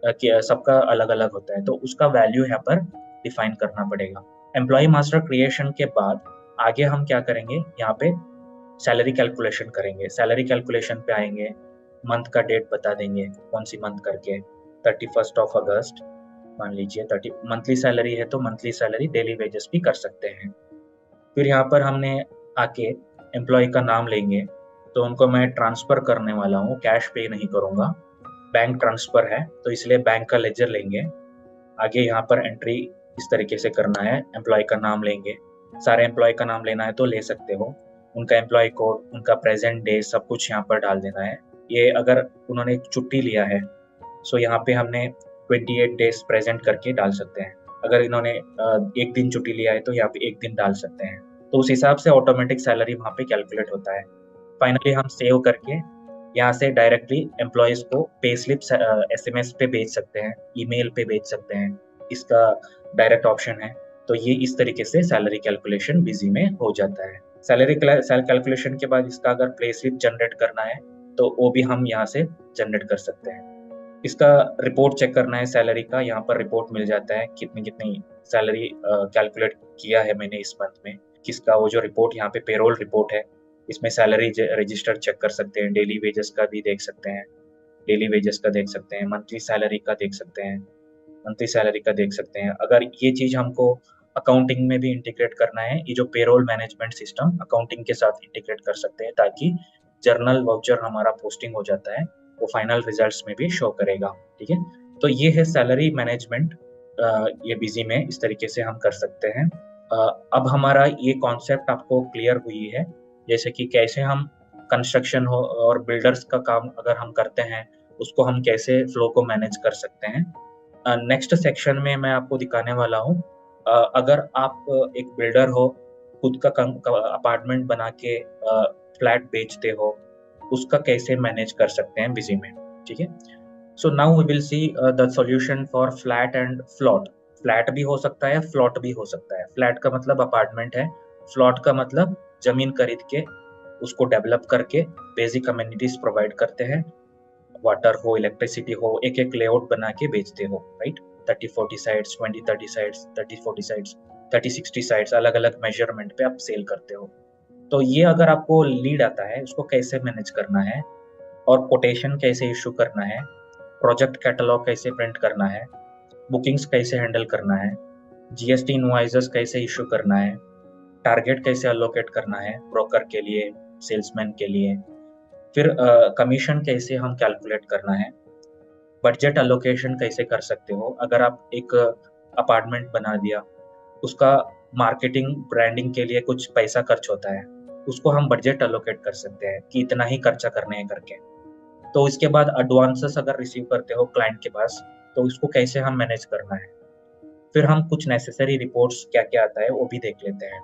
कि सबका अलग अलग होता है, तो उसका वैल्यू यहाँ पर डिफाइन करना पड़ेगा। एम्प्लॉय मास्टर क्रिएशन के बाद आगे हम क्या करेंगे, यहाँ पे सैलरी कैलकुलेशन करेंगे। सैलरी कैलकुलेशन पे आएंगे, मंथ का डेट बता देंगे, कौन सी मंथ करके, 31 अगस्त मान लीजिए। 30 मंथली सैलरी है तो मंथली सैलरी, डेली वेजेस भी कर सकते हैं। फिर यहाँ पर हमने आके एम्प्लॉय का नाम लेंगे, तो उनको मैं ट्रांसफ़र करने वाला हूँ, कैश पे नहीं करूँगा, बैंक ट्रांसफ़र है तो इसलिए बैंक का लेजर लेंगे। आगे यहाँ पर एंट्री इस तरीके से करना है, एम्प्लॉय का नाम लेंगे, सारे एम्प्लॉय का नाम लेना है तो ले सकते हो, उनका एम्प्लॉय कोड, उनका प्रेजेंट डे, सब कुछ यहाँ पर डाल देना है। ये अगर उन्होंने एक छुट्टी लिया है, सो यहाँ पे हमने 28 डेज प्रेजेंट करके डाल सकते हैं। अगर इन्होंने एक दिन छुट्टी लिया है तो यहाँ पे एक दिन डाल सकते हैं, तो उस हिसाब से ऑटोमेटिक सैलरी वहाँ पे कैलकुलेट होता है। फाइनली हम सेव करके यहाँ से डायरेक्टली एम्प्लॉयज़ को पे स्लिप्स SMS पे भेज सकते हैं, ईमेल पे भेज सकते हैं, इसका डायरेक्ट ऑप्शन है। तो ये इस तरीके से सैलरी कैलकुलेशन बिजी में हो जाता है। सैलरी कैलकुलेशन के बाद इसका अगर पे स्लिप जनरेट करना है तो वो भी हम यहाँ से जनरेट कर सकते हैं। इसका रिपोर्ट चेक करना है सैलरी का, यहाँ पर रिपोर्ट मिल जाता है कितनी कितनी सैलरी कैलकुलेट किया है मैंने इस मंथ में, किसका, वो जो रिपोर्ट यहाँ पे पेरोल रिपोर्ट है, इसमें सैलरी रजिस्टर चेक कर सकते हैं, डेली वेजेस का भी देख सकते हैं, डेली वेजेस का देख सकते हैं, मंथली सैलरी का देख सकते हैं, मंथली सैलरी का देख सकते हैं। अगर ये चीज़ हमको अकाउंटिंग में भी इंटीग्रेट करना है, ये जो पेरोल मैनेजमेंट सिस्टम अकाउंटिंग के साथ इंटीग्रेट कर सकते हैं, ताकि जर्नल वाउचर हमारा पोस्टिंग हो जाता है, वो फाइनल रिजल्ट्स में भी शो करेगा। ठीक है, तो ये है सैलरी मैनेजमेंट, ये बिजी में इस तरीके से हम कर सकते हैं। अब हमारा ये कॉन्सेप्ट आपको क्लियर हुई है, जैसे कि कैसे हम कंस्ट्रक्शन हो और बिल्डर्स का काम अगर हम करते हैं, उसको हम कैसे फ्लो को मैनेज कर सकते हैं। नेक्स्ट सेक्शन में मैं आपको दिखाने वाला हूँ, अगर आप एक बिल्डर हो, खुद का अपार्टमेंट बना के फ्लैट बेचते हो, उसका कैसे मैनेज कर सकते हैं बिजी में। ठीक है, so now we will see the solution for flat and float. Flat भी हो सकता है, फ्लॉट भी हो सकता है। फ्लैट का मतलब अपार्टमेंट है, फ्लॉट का मतलब जमीन खरीद के उसको डेवलप करके बेसिक अमेनिटीज प्रोवाइड करते हैं, वाटर हो, इलेक्ट्रिसिटी हो, एक एक लेआउट बना के बेचते हो, right. 30-40 sites, 20-30 sites, 30-40 sites, 30-60 sites, अलग अलग मेजरमेंट पे आप सेल करते हो। तो ये अगर आपको लीड आता है, उसको कैसे मैनेज करना है, और कोटेशन कैसे इशू करना है, प्रोजेक्ट कैटलॉग कैसे प्रिंट करना है, बुकिंग्स कैसे हैंडल करना है, GST इनवॉइसेस कैसे इशू करना है, टारगेट कैसे अलोकेट करना है ब्रोकर के लिए, सेल्समैन के लिए, फिर कमीशन कैसे हम कैलकुलेट करना है, बजट अलोकेशन कैसे कर सकते हो। अगर आप एक अपार्टमेंट बना दिया, उसका मार्केटिंग ब्रांडिंग के लिए कुछ पैसा खर्च होता है, उसको हम बजट अलोकेट कर सकते हैं कि इतना ही खर्चा करने हैं करके। तो इसके बाद एडवांसेस अगर रिसीव करते हो क्लाइंट के पास, तो उसको कैसे हम मैनेज करना है। फिर हम कुछ नेसेसरी रिपोर्ट्स क्या क्या आता है वो भी देख लेते हैं।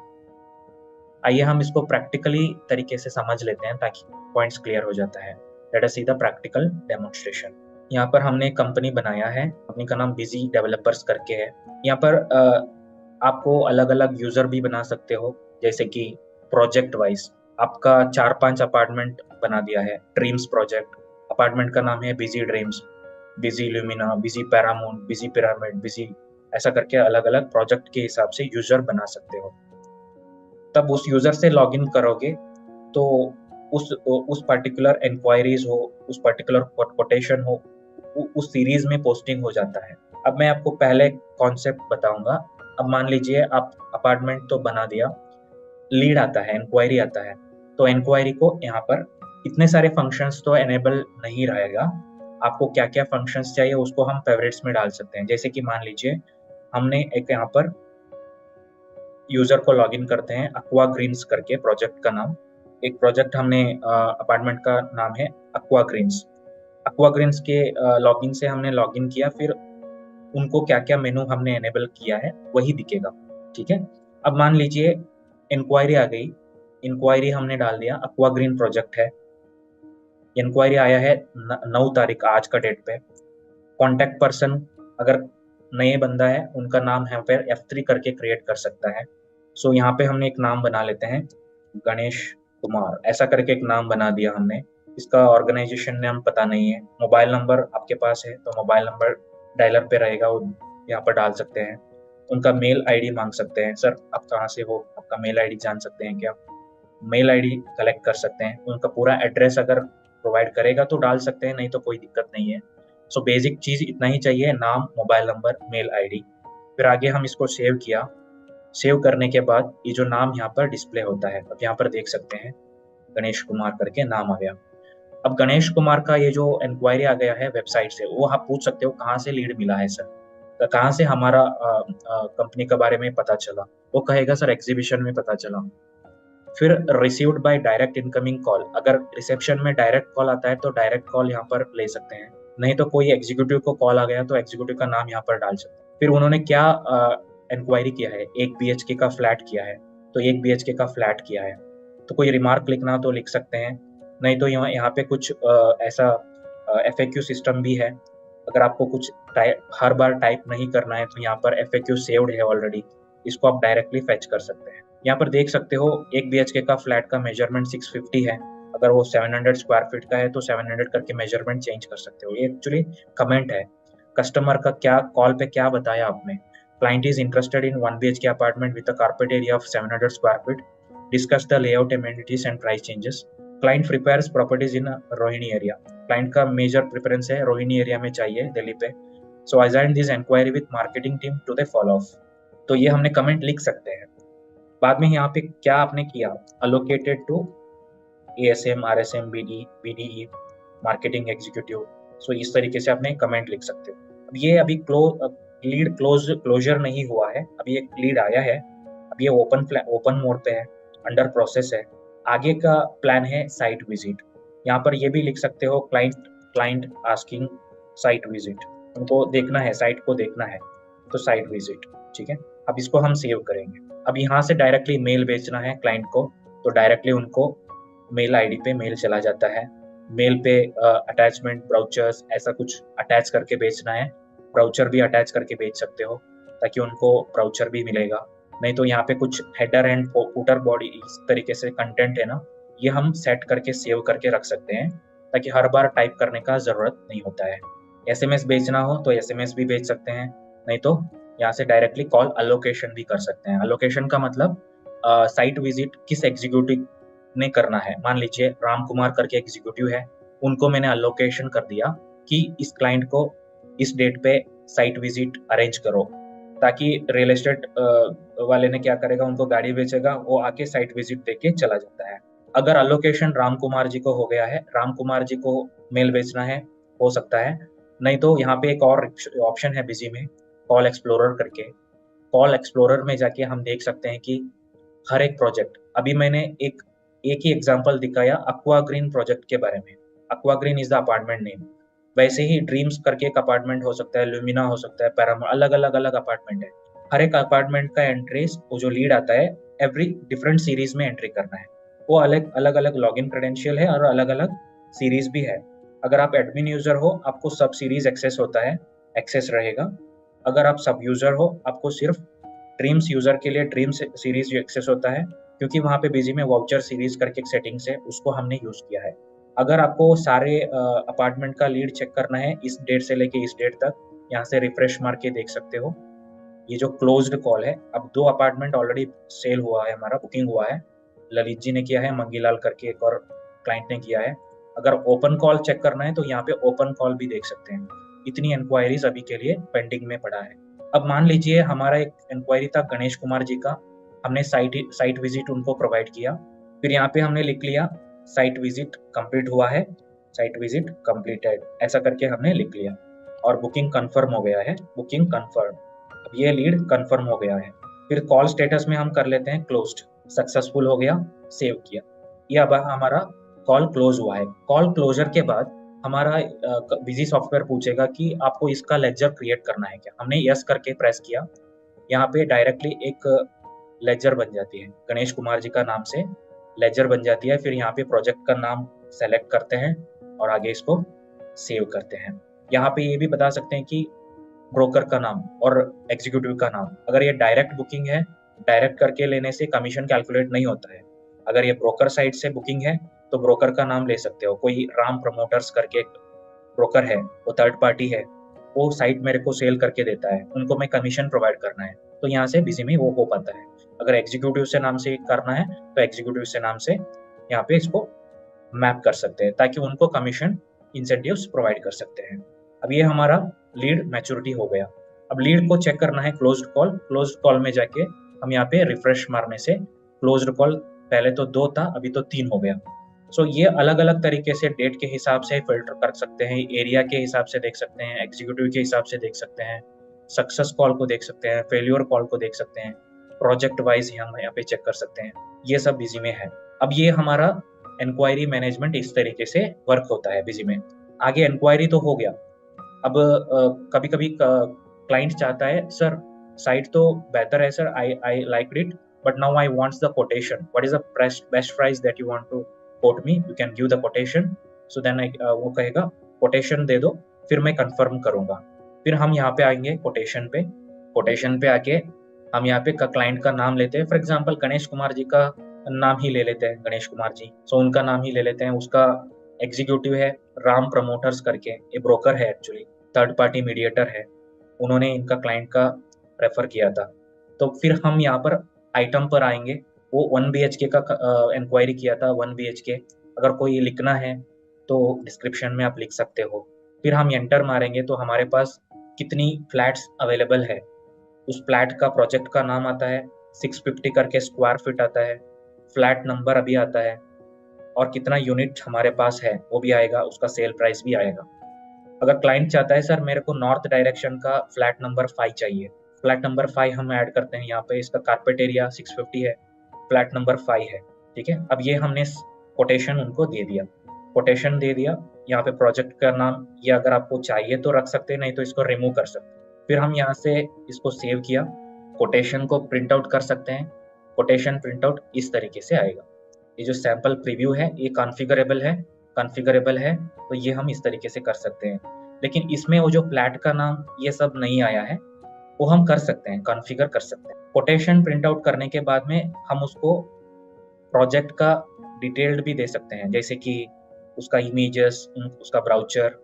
आइए हम इसको प्रैक्टिकली तरीके से समझ लेते हैं ताकि पॉइंट्स क्लियर हो जाता है। Let us C the practical demonstration. यहाँ पर हमने एक कंपनी बनाया है, कंपनी का नाम बिजी डेवलपर्स करके है। यहाँ पर आपको अलग अलग यूजर भी बना सकते हो, जैसे कि प्रोजेक्ट वाइज आपका 4-5 अपार्टमेंट बना दिया है, ड्रीम्स प्रोजेक्ट, अपार्टमेंट का नाम है BG dreams, BG lumina, BG paramount, BG pyramid, BG, ऐसा करके अलग अलग प्रोजेक्ट के हिसाब से यूजर बना सकते हो। तब उस यूजर से लॉगिन करोगे तो उस पर्टिकुलर इंक्वायरीज हो, उस पर्टिकुलर कोटेशन हो, उस सीरीज में पोस्टिंग हो जाता है। अब मैं आपको पहले कॉन्सेप्ट बताऊंगा। अब मान लीजिए आप अपार्टमेंट तो बना दिया, लीड आता है, इंक्वायरी आता है, तो इंक्वायरी को यहाँ पर इतने सारे फंक्शंस तो एनेबल नहीं रहेगा। आपको क्या क्या फंक्शंस चाहिए उसको हम फेवरेट्स में डाल सकते हैं। जैसे कि मान लीजिए हमने एक यहाँ पर यूजर को लॉगिन करते हैं, अक्वा ग्रीन्स करके प्रोजेक्ट का नाम, एक प्रोजेक्ट हमने अपार्टमेंट का नाम है अक्वा ग्रीन्स। अक्वा ग्रीन्स के लॉगिन से हमने लॉगिन किया, फिर उनको क्या क्या मेनू हमने एनेबल किया है वही दिखेगा। ठीक है, अब मान लीजिए इंक्वायरी आ गई, इंक्वायरी हमने डाल दिया, एक्वा ग्रीन प्रोजेक्ट है, इंक्वायरी आया है 9 तारीख आज का डेट पे। कॉन्टेक्ट पर्सन अगर नए बंदा है उनका नाम यहाँ पे F3 करके क्रिएट कर सकता है। सो यहाँ पे हमने एक नाम बना लेते हैं, गणेश कुमार ऐसा करके एक नाम बना दिया हमने। इसका ऑर्गेनाइजेशन नाम पता नहीं है, मोबाइल नंबर आपके पास है तो मोबाइल नंबर डायलर पे रहेगा, वो यहाँ पर डाल सकते हैं। उनका मेल आईडी मांग सकते हैं, सर आप कहाँ से हो, आपका मेल आईडी जान सकते हैं क्या, मेल आईडी कलेक्ट कर सकते हैं। उनका पूरा एड्रेस अगर प्रोवाइड करेगा तो डाल सकते हैं, नहीं तो कोई दिक्कत नहीं है। सो बेसिक चीज इतना ही चाहिए, नाम, मोबाइल नंबर, मेल आईडी। फिर आगे हम इसको सेव किया। सेव करने के बाद ये जो नाम यहाँ पर डिस्प्ले होता है, अब यहाँ पर देख सकते हैं गणेश कुमार करके नाम आ गया। अब गणेश कुमार का ये जो इंक्वायरी आ गया है वेबसाइट से, वो आप पूछ सकते हो कहाँ से लीड मिला है सर, तो कहाँ से हमारा कंपनी के बारे में पता चला। वो कहेगा सर एग्जीबिशन में पता चला। फिर received by direct incoming call, अगर रिसेप्शन में डायरेक्ट कॉल आता है तो डायरेक्ट कॉल यहाँ पर ले सकते हैं, नहीं तो कोई एग्जीक्यूटिव को कॉल आ गया तो एग्जीक्यूटिव का नाम यहाँ पर डाल सकते हैं। फिर उन्होंने क्या इंक्वायरी किया है, 1 BHK का फ्लैट किया है तो 1 BHK का फ्लैट किया है, तो कोई रिमार्क लिखना तो लिख सकते हैं, नहीं तो यहाँ पे कुछ ऐसा FAQ सिस्टम भी है। अगर आपको कुछ हर बार टाइप नहीं करना है तो यहाँ पर FAQ सेव्ड है ऑलरेडी, इसको आप डायरेक्टली फेच कर सकते हैं। यहाँ पर देख सकते हो 1 BHK का फ्लैट का मेजरमेंट 650 है, अगर वो 700 स्क्वायर फीट का है तो 700 करके मेजरमेंट चेंज कर सकते हो। ये एक्चुअली कमेंट है, कस्टमर का क्या कॉल पे क्या बताया आपने। Client is interested in 1 BHK apartment with a carpet area of 700 square feet, discuss the layout, amenities and price changes. Client prefers properties in Rohini area, client का मेजर प्रेफरेंस है रोहिणी एरिया में चाहिए दिल्ली पे। So assign this inquiry with marketing team to the follow up. तो ये हमने कमेंट लिख सकते हैं। बाद में यहाँ पे क्या आपने किया, allocated to ASM, RSM, BDE, marketing executive. सो इस तरीके से आपने कमेंट लिख सकते हो। अब ये अभी लीड क्लोजर नहीं हुआ है, अभी एक लीड आया है, अब ये ओपन मोड पे है, अंडर प्रोसेस है। आगे का प्लान है साइट विजिट, यहाँ पर ये भी लिख सकते हो, क्लाइंट आस्किंग साइट विजिट, उनको देखना है, साइट को देखना है तो साइट विजिट। ठीक है, अब इसको हम सेव करेंगे। अब यहाँ से डायरेक्टली मेल भेजना है क्लाइंट को, तो डायरेक्टली उनको मेल आईडी पे मेल चला जाता है। मेल पे अटैचमेंट, ब्राउचर्स ऐसा कुछ अटैच करके भेजना है, ब्राउचर भी अटैच करके भेज सकते हो ताकि उनको ब्राउचर भी मिलेगा। नहीं तो यहाँ पे कुछ हेडर एंड फुटर बॉडी इस तरीके से कंटेंट है ना, ये हम सेट करके सेव करके रख सकते हैं ताकि हर बार टाइप करने का जरूरत नहीं होता है। SMS भेजना हो तो SMS भी भेज सकते हैं, नहीं तो यहाँ से डायरेक्टली कॉल अलोकेशन भी कर सकते हैं। अलोकेशन का मतलब साइट विजिट किस एग्जीक्यूटिव ने करना है। मान लीजिए राम कुमार करके एग्जीक्यूटिव है, उनको मैंने अलोकेशन कर दिया कि इस क्लाइंट को इस डेट पे साइट विजिट अरेंज करो, ताकि रियल एस्टेट वाले ने क्या करेगा, उनको गाड़ी बेचेगा, वो आके साइट विजिट देके चला जाता है। अगर अलोकेशन राम कुमार जी को हो गया है, राम कुमार जी को मेल भेजना है, हो सकता है। नहीं तो यहाँ पे एक और ऑप्शन है बिजी में, कॉल एक्सप्लोरर करके। कॉल एक्सप्लोरर में जाके हम देख सकते हैं कि हर एक प्रोजेक्ट, अभी मैंने एक ही एग्जांपल दिखाया एक्वा ग्रीन प्रोजेक्ट के बारे में। Aqua green is the apartment name, वैसे ही ड्रीम्स करके एक अपार्टमेंट हो सकता है, ल्यूमिना हो सकता है, पैरामाउंट, अलग अलग अपार्टमेंट है। हर एक अपार्टमेंट का एंट्रीज, वो जो लीड आता है एवरी डिफरेंट सीरीज में एंट्री करना है। वो अलग अलग लॉगिन क्रेडेंशियल है और अलग अलग सीरीज भी है। अगर आप एडमिन यूजर हो आपको सब सीरीज एक्सेस होता है, एक्सेस रहेगा। अगर आप सब यूजर हो आपको सिर्फ ड्रीम्स यूजर के लिए ड्रीम सीरीज एक्सेस होता है, क्योंकि वहाँ पे बिजी में वाउचर सीरीज करके एक सेटिंग्स है, उसको हमने यूज किया है। अगर आपको सारे अपार्टमेंट का लीड चेक करना है इस डेट से लेके इस डेट तक, यहाँ से रिफ्रेश मार के देख सकते हो। ये जो क्लोज्ड कॉल है, अब 2 अपार्टमेंट ऑलरेडी सेल हुआ है, हमारा बुकिंग हुआ है, ललित जी ने किया है, मंगीलाल करके एक और क्लाइंट ने किया है। अगर ओपन कॉल चेक करना है तो यहाँ पे ओपन कॉल भी देख सकते हैं। इतनी इंक्वायरीज अभी के लिए पेंडिंग में पड़ा है। अब मान लीजिए हमारा एक इंक्वायरी था गणेश कुमार जी का, हमने साइट विजिट उनको प्रोवाइड किया, फिर यहाँ पे हमने लिख लिया साइट विजिट कंप्लीट हुआ है, साइट विजिट कंप्लीटेड, ऐसा करके हमने लिख लिया और बुकिंग कंफर्म हो गया है, बुकिंग कंफर्म। अब ये लीड कंफर्म हो गया है। फिर कॉल स्टेटस में हम कर लेते हैं क्लोज्ड, सक्सेसफुल हो गया, सेव किया। ये अब हमारा कॉल क्लोज हुआ है। कॉल क्लोजर के बाद हमारा बिजी सॉफ्टवेयर पूछेगा कि आपको इसका लेजर क्रिएट करना है क्या। हमने यस करके प्रेस किया, यहाँ पे डायरेक्टली एक लेजर बन जाती है, गणेश कुमार जी का नाम से लेजर बन जाती है। फिर यहाँ पे प्रोजेक्ट का नाम सेलेक्ट करते हैं और आगे इसको सेव करते हैं। यहाँ पे ये भी बता सकते हैं कि ब्रोकर का नाम और एग्जीक्यूटिव का नाम। अगर ये डायरेक्ट बुकिंग है, डायरेक्ट करके लेने से कमीशन कैलकुलेट नहीं होता है। अगर ये ब्रोकर साइड से बुकिंग है तो ब्रोकर का नाम ले सकते हो। कोई राम प्रमोटर्स करके एक ब्रोकर है, वो थर्ड पार्टी है, वो साइट मेरे को सेल करके देता है, उनको मैं कमीशन प्रोवाइड करना है, तो यहाँ से बिजी में वो हो पाता है। अगर एग्जीक्यूटिव से नाम से करना है तो एग्जीक्यूटिव से नाम से यहाँ पे इसको मैप कर सकते हैं, ताकि उनको कमीशन इंसेंटिव्स प्रोवाइड कर सकते हैं। अब ये हमारा लीड मैच्योरिटी हो गया। अब लीड को चेक करना है क्लोज्ड कॉल। क्लोज्ड कॉल में जाके हम यहाँ पे रिफ्रेश मारने से क्लोज्ड कॉल पहले तो 2 था, अभी तो 3 हो गया। सो ये अलग अलग तरीके से डेट के हिसाब से फिल्टर कर सकते हैं, एरिया के हिसाब से देख सकते हैं, एग्जीक्यूटिव के हिसाब से देख सकते हैं, सक्सेस कॉल को देख सकते हैं, फेल्यूर कॉल को देख सकते हैं, प्रोजेक्ट वाइज हम यहाँ पे चेक कर सकते हैं। ये सब बिजी में है। अब ये हमारा इंक्वायरी मैनेजमेंट इस तरीके से वर्क होता है बिजी में। आगे इंक्वायरी तो हो गया। अब कभी कभी क्लाइंट चाहता है, सर साइट तो बेहतर है sir, I like it, but now I wants the quotation, what is the best price that you want to quote me, you can give the quotation. So then वो कहेगा कोटेशन दे दो, फिर मैं कंफर्म करूंगा। फिर हम यहाँ पे आएंगे कोटेशन पे। कोटेशन पे आके हम यहाँ पे क्लाइंट का नाम लेते हैं। फॉर एग्जांपल गणेश कुमार जी का नाम ही ले लेते हैं, गणेश कुमार जी, सो उनका नाम ही ले लेते हैं। उसका एग्जीक्यूटिव है राम प्रमोटर्स करके, ये ब्रोकर है एक्चुअली, थर्ड पार्टी मीडिएटर है, उन्होंने इनका क्लाइंट का रेफर किया था। तो फिर हम यहाँ पर आइटम पर आएंगे। वो 1 BHK का इंक्वायरी किया था, 1 BHK। अगर कोई लिखना है तो डिस्क्रिप्शन में आप लिख सकते हो। फिर हम एंटर मारेंगे तो हमारे पास कितनी फ्लैट्स अवेलेबल है, उस फ्लैट का प्रोजेक्ट का नाम आता है, 650 करके स्क्वायर फीट आता है, फ्लैट नंबर अभी आता है, और कितना यूनिट हमारे पास है वो भी आएगा, उसका सेल प्राइस भी आएगा। अगर क्लाइंट चाहता है सर मेरे को नॉर्थ डायरेक्शन का फ्लैट नंबर 5 चाहिए, फ्लैट नंबर 5 हम ऐड करते हैं यहाँ पे। इसका कारपेट एरिया 650 है, फ्लैट नंबर 5 है, ठीक है। अब ये हमने कोटेशन उनको दे दिया, कोटेशन दे दिया। यहाँ पे प्रोजेक्ट का नाम ये अगर आपको चाहिए तो रख सकते हैं, नहीं तो इसको रिमूव कर सकते हैं। फिर हम यहाँ से इसको सेव किया, कोटेशन को प्रिंट आउट कर सकते हैं। कोटेशन प्रिंट आउट इस तरीके से आएगा। ये जो सैंपल प्रीव्यू है ये कॉन्फ़िगरेबल है, तो ये हम इस तरीके से कर सकते हैं। लेकिन इसमें वो जो फ्लैट का नाम ये सब नहीं आया है, वो हम कर सकते हैं, कॉन्फ़िगर कर सकते हैं। कोटेशन प्रिंट आउट करने के बाद में हम उसको प्रोजेक्ट का डिटेल्ड भी दे सकते हैं, जैसे कि उसका इमेजेस, उसका ब्राउचर,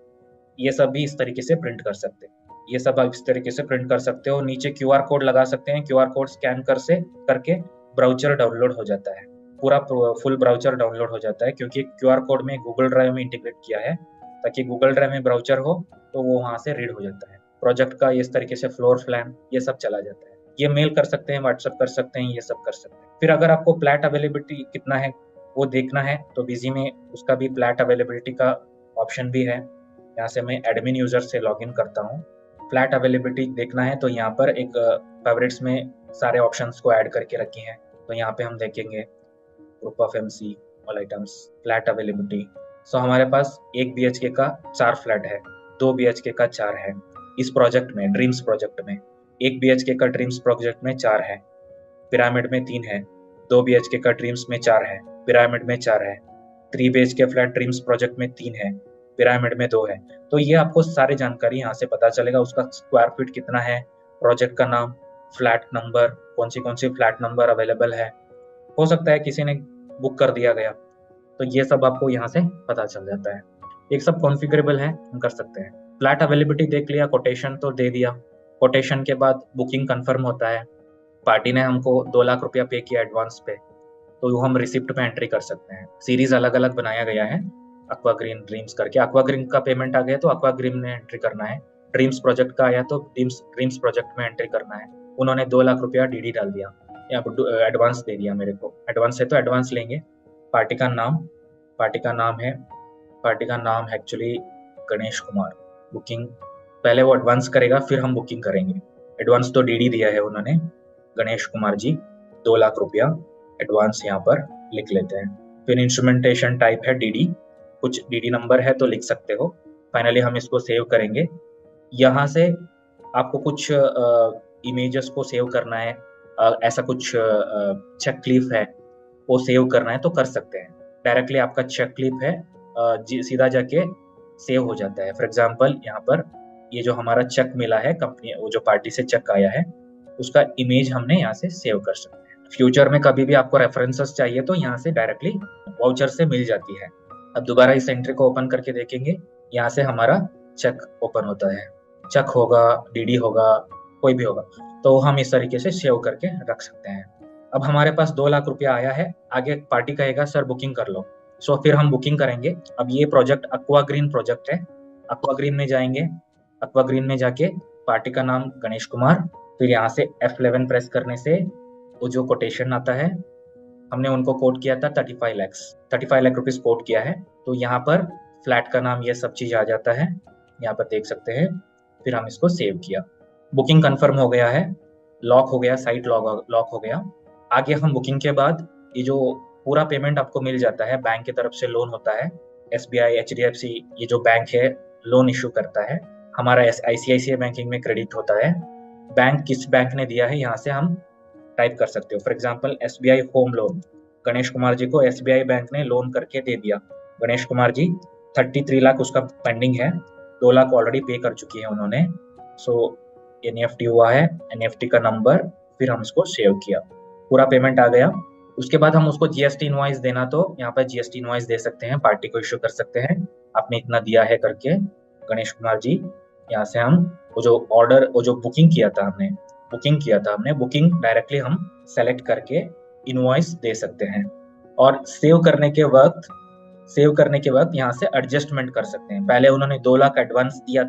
ये सब भी इस तरीके से प्रिंट कर सकते हैं। ये सब आप इस तरीके से प्रिंट कर सकते हो। नीचे QR कोड लगा सकते हैं, QR कोड स्कैन करके ब्राउचर डाउनलोड हो जाता है, पूरा फुल ब्राउचर डाउनलोड हो जाता है, क्योंकि QR कोड में गूगल ड्राइव में इंटीग्रेट किया है, ताकि गूगल ड्राइव में ब्राउचर हो तो वो वहाँ से रीड हो जाता है। प्रोजेक्ट का इस तरीके से फ्लोर प्लान ये सब चला जाता है। ये मेल कर सकते हैं, व्हाट्सएप कर सकते हैं, ये सब कर सकते हैं। फिर अगर आपको फ्लैट अवेलेबिलिटी कितना है वो देखना है तो बिजी में उसका भी फ्लैट अवेलेबिलिटी का ऑप्शन भी है। यहाँ से मैं एडमिन यूजर से लॉगिन करता हूँ। फ्लैट अवेलेबिलिटी देखना है तो यहाँ पर एक फेवरेट्स में सारे ऑप्शंस को ऐड करके रखी हैं, तो यहाँ पे हम देखेंगे group of MC all items, flat availability. So हमारे पास 1 BHK का 4 फ्लैट है, 2 BHK का 4 है। इस प्रोजेक्ट में, ड्रीम्स प्रोजेक्ट में 1 BHK का ड्रीम्स प्रोजेक्ट में 4 है, पिरामिड में 3 है, 2 BHK का ड्रीम्स में 4 है, पिरामिड में 4 है, 3 BHK फ्लैट ड्रीम्स प्रोजेक्ट में 3 है, पिरामिड में 2 है। तो ये आपको सारी जानकारी यहाँ से पता चलेगा, उसका स्क्वायर फीट कितना है, प्रोजेक्ट का नाम, फ्लैट नंबर, कौन सी फ्लैट नंबर अवेलेबल है, हो सकता है किसी ने बुक कर दिया गया, तो ये सब आपको यहाँ से पता चल जाता है। एक सब कॉन्फ़िगरेबल है, हम कर सकते हैं। फ्लैट अवेलेबिलिटी देख लिया, कोटेशन तो दे दिया। कोटेशन के बाद बुकिंग कंफर्म होता है, पार्टी ने हमको 2 लाख रुपया पे किया एडवांस पे, तो वो हम रिसिप्ट पे एंट्री कर सकते हैं। सीरीज अलग अलग बनाया गया है, एक्वा ग्रीन ड्रीम्स करके। एक्वा ग्रीन का पेमेंट आ गया तो एक्वा ग्रीन में एंट्री करना है, ड्रीम्स प्रोजेक्ट का आया तो ड्रीम्स प्रोजेक्ट में एंट्री करना है। उन्होंने 2 लाख रुपया DD डाल दिया, या एडवांस दे दिया मेरे को, एडवांस है तो एडवांस लेंगे। पार्टी का नाम है एक्चुअली गणेश कुमार। बुकिंग पहले वो एडवांस करेगा, फिर हम बुकिंग करेंगे। एडवांस तो DD दिया है उन्होंने, गणेश कुमार जी 2 लाख रुपया एडवांस यहाँ पर लिख लेते हैं। फिर इंस्ट्रूमेंटेशन टाइप है DD, कुछ डीडी नंबर है तो लिख सकते हो। फाइनली हम इसको सेव करेंगे। यहाँ से आपको कुछ इमेजेस को सेव करना है, ऐसा कुछ चेक क्लिप है वो सेव करना है तो कर सकते हैं। डायरेक्टली आपका चेक क्लिप है सीधा जाके सेव हो जाता है। फॉर एग्जांपल यहाँ पर ये जो हमारा चेक मिला है कंपनी, वो जो पार्टी से चेक आया है उसका इमेज हमने यहाँ से सेव कर सकते हैं। फ्यूचर में कभी भी आपको रेफरेंसेस चाहिए तो यहाँ से डायरेक्टली वाउचर से मिल जाती है। अब दोबारा इस एंट्री को ओपन करके देखेंगे, यहाँ से हमारा चेक ओपन होता है। चेक होगा, डीडी होगा, कोई भी होगा, तो हम इस तरीके से सेव करके रख सकते हैं। अब हमारे पास 2 लाख रुपया आया है, आगे पार्टी कहेगा सर बुकिंग कर लो, सो फिर हम बुकिंग करेंगे। अब ये प्रोजेक्ट एक्वा ग्रीन प्रोजेक्ट है। एक्वा ग्रीन में जाएंगे, एक्वा ग्रीन में जाके पार्टी का नाम गणेश कुमार, फिर यहाँ से F11 प्रेस करने से वो जो कोटेशन आता है, हमने उनको कोट किया था 35 लाख रुपीस कोट किया है। तो यहाँ पर फ्लैट का नाम, ये सब चीज आ जाता है, यहाँ पर देख सकते हैं। फिर हम इसको सेव किया, बुकिंग कंफर्म हो गया है, लॉक हो गया, साइट लॉक हो गया। आगे हम बुकिंग के बाद ये जो पूरा पेमेंट आपको मिल जाता है, बैंक की तरफ से लोन होता है, SBI, HDFC, ये जो बैंक है लोन इशू करता है। हमारा ICICI बैंकिंग में क्रेडिट होता है। बैंक किस बैंक ने दिया है यहाँ से हम टाइप कर सकते हो। For example SBI home loan, Ganesh Kumar ji को SBI बैंक ने लोन करके दे दिया। गणेश कुमार जी 33 लाख उसका पेंडिंग है, 2 लाख ऑलरेडी पे कर चुकी है उन्होंने। सो NEFT हुआ है, NEFT का नंबर, फिर हम इसको सेव किया, पूरा पेमेंट आ गया। उसके बाद हम उसको GST इनवॉइस देना, तो यहाँ पर GST इनवॉइस दे सकते हैं, पार्टी को इश्यू कर सकते हैं, आपने इतना दिया है करके। गणेश कुमार जी, यहाँ से हम वो जो ऑर्डर, वो जो बुकिंग किया था हमने, बुकिंग डायरेक्टली हम सेलेक्ट करके इनवॉइस दे सकते हैं। और सेव करने के वक्त यहाँ से एडजस्टमेंट कर सकते हैं। पहले उन्होंने 2 लाख एडवांस दिया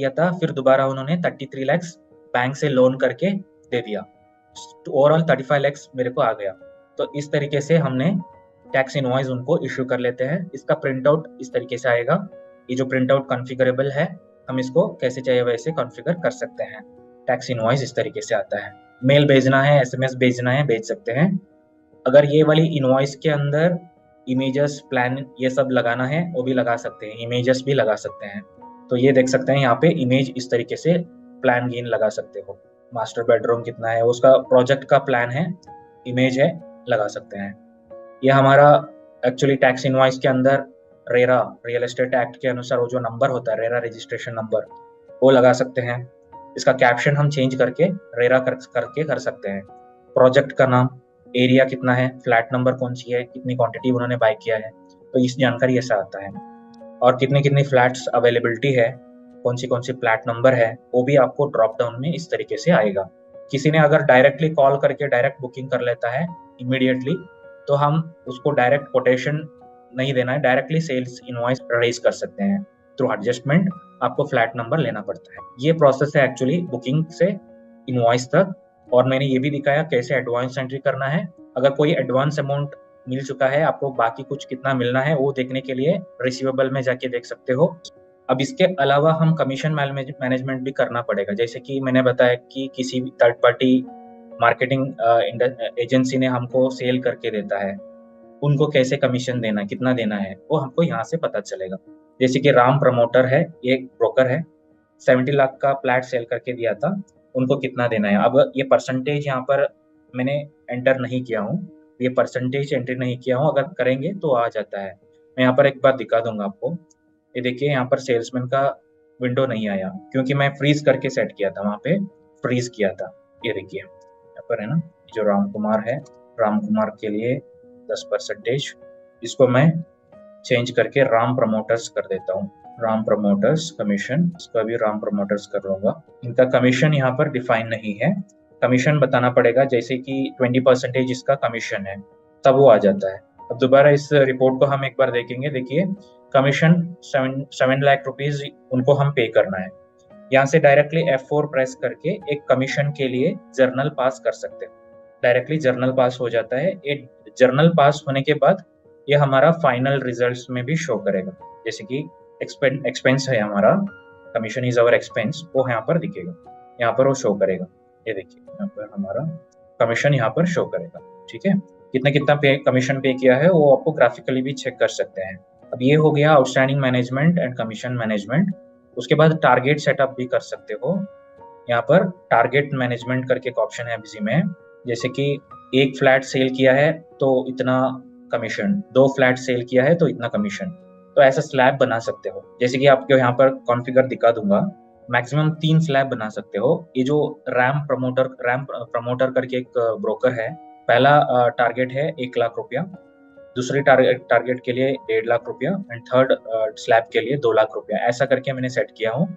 था, फिर दोबारा उन्होंने 33 लाख बैंक से लोन करके दे दिया, तो ओवरऑल 35 लाख मेरे को आ गया। तो इस तरीके से हमने टैक्स इनवॉइस उनको इश्यू कर लेते हैं। इसका प्रिंट आउट इस तरीके से आएगा। ये जो प्रिंट आउट कॉन्फ़िगरेबल है, हम इसको कैसे चाहिए वैसे कॉन्फ़िगर कर सकते हैं। टैक्स इनवॉइस इस तरीके से आता है। मेल भेजना है, SMS भेजना है, भेज सकते हैं। अगर ये वाली इनवॉइस के अंदर इमेजेस, प्लान, ये सब लगाना है वो भी लगा सकते हैं, इमेजेस भी लगा सकते हैं। तो ये देख सकते हैं यहाँ पे इमेज इस तरीके से प्लान गिन लगा सकते हो। मास्टर बेडरूम कितना है, उसका प्रोजेक्ट का प्लान है, इमेज है, लगा सकते हैं। ये हमारा एक्चुअली टैक्स इनवॉइस के अंदर रेरा, रियल एस्टेट एक्ट के अनुसार वो जो नंबर होता है, रेरा रजिस्ट्रेशन नंबर, वो लगा सकते हैं। इसका कैप्शन हम चेंज करके रेरा करके कर सकते हैं। प्रोजेक्ट का नाम, एरिया कितना है, फ्लैट नंबर कौन सी है, कितनी क्वांटिटी उन्होंने बाय किया है, तो इस जानकारी ऐसा आता है। और कितनी फ्लैट्स अवेलेबिलिटी है, कौन सी फ्लैट नंबर है, वो भी आपको ड्रॉप डाउन में इस तरीके से आएगा। किसी ने अगर डायरेक्टली कॉल करके डायरेक्ट बुकिंग कर लेता है इमीडिएटली, तो हम उसको डायरेक्ट कोटेशन नहीं देना है, डायरेक्टली सेल्स इनवॉइस रेज कर सकते हैं। थ्रू एडजस्टमेंट आपको फ्लैट नंबर लेना पड़ता है। ये प्रोसेस है एक्चुअली बुकिंग से इनवॉइस तक। और मैंने ये भी दिखाया कैसे एडवांस एंट्री करना है। अगर कोई एडवांस अमाउंट मिल चुका है, आपको बाकी कुछ कितना मिलना है वो देखने के लिए रिसीवेबल में जाके देख सकते हो। अब इसके अलावा हम कमीशन मैनेजमेंट भी करना पड़ेगा। जैसे कि मैंने बताया कि किसी भी थर्ड पार्टी मार्केटिंग एजेंसी ने हमको सेल करके देता है, उनको कैसे कमीशन देना है, कितना देना है, वो हमको यहाँ से पता चलेगा। जैसे कि राम प्रमोटर है, ये एक ब्रोकर है, 70 लाख का फ्लैट सेल करके दिया था, उनको कितना देना है। अब ये परसेंटेज यहाँ पर मैंने एंटर नहीं किया हूँ, ये परसेंटेज एंटर नहीं किया हूँ, अगर करेंगे तो आ जाता है। मैं यहाँ पर एक बार दिखा दूंगा आपको। ये देखिए यहाँ पर सेल्समैन का विंडो नहीं आया, क्योंकि मैं फ्रीज करके सेट किया था, वहाँ पे फ्रीज किया था। ये देखिए यहाँ पर है ना, जो राम कुमार है, राम कुमार के लिए 10%, इसको मैं चेंज करके राम प्रमोटर्स कर देता हूँ। राम प्रमोटर्स कमीशन, इसका भी राम प्रमोटर्स कर लूंगा। इनका कमीशन यहाँ पर डिफाइन नहीं है, कमीशन बताना पड़ेगा, जैसे कि 20% इसका कमीशन है, तब वो आ जाता है। अब दोबारा इस रिपोर्ट को हम एक बार देखेंगे। देखिए कमीशन 7 लाख रुपीज उनको हम पे करना है। यहाँ से डायरेक्टली F4 प्रेस करके एक कमीशन के लिए जर्नल पास कर सकते हैं। डायरेक्टली जर्नल पास हो जाता है। ये जर्नल पास होने के बाद ये हमारा फाइनल रिजल्ट्स में भी शो करेगा। जैसे कि एक्सपेंस है हमारा, कमीशन इज अवर एक्सपेंस, वो यहाँ पर दिखेगा, यहाँ पर वो शो करेगा। ये देखिए यहाँ पर हमारा कमीशन यहाँ पर शो करेगा। ठीक है, कितना पे कमीशन पे किया है वो आपको ग्राफिकली भी चेक कर सकते हैं। अब ये हो गया outstanding management and commission management. उसके बाद टारगेट सेटअप भी कर सकते हो। यहाँ पर टारगेट मैनेजमेंट करके एक ऑप्शन है बिजी में, जैसे कि एक फ्लैट सेल किया है तो इतना कमीशन, 2 फ्लैट सेल किया है तो इतना कमीशन। तो ऐसा स्लैब बना सकते हो, जैसे कि आपको यहाँ पर कॉन्फ़िगर दिखा दूंगा। मैक्सिमम 3 स्लैब बना सकते हो। ये जो रैम प्रमोटर करके एक ब्रोकर है, पहला टारगेट है 1 लाख रुपया, दूसरी टारगेट के लिए 1.5 लाख रुपया एंड थर्ड स्लैब के लिए 2 लाख रुपया। ऐसा करके मैंने सेट किया हूँ।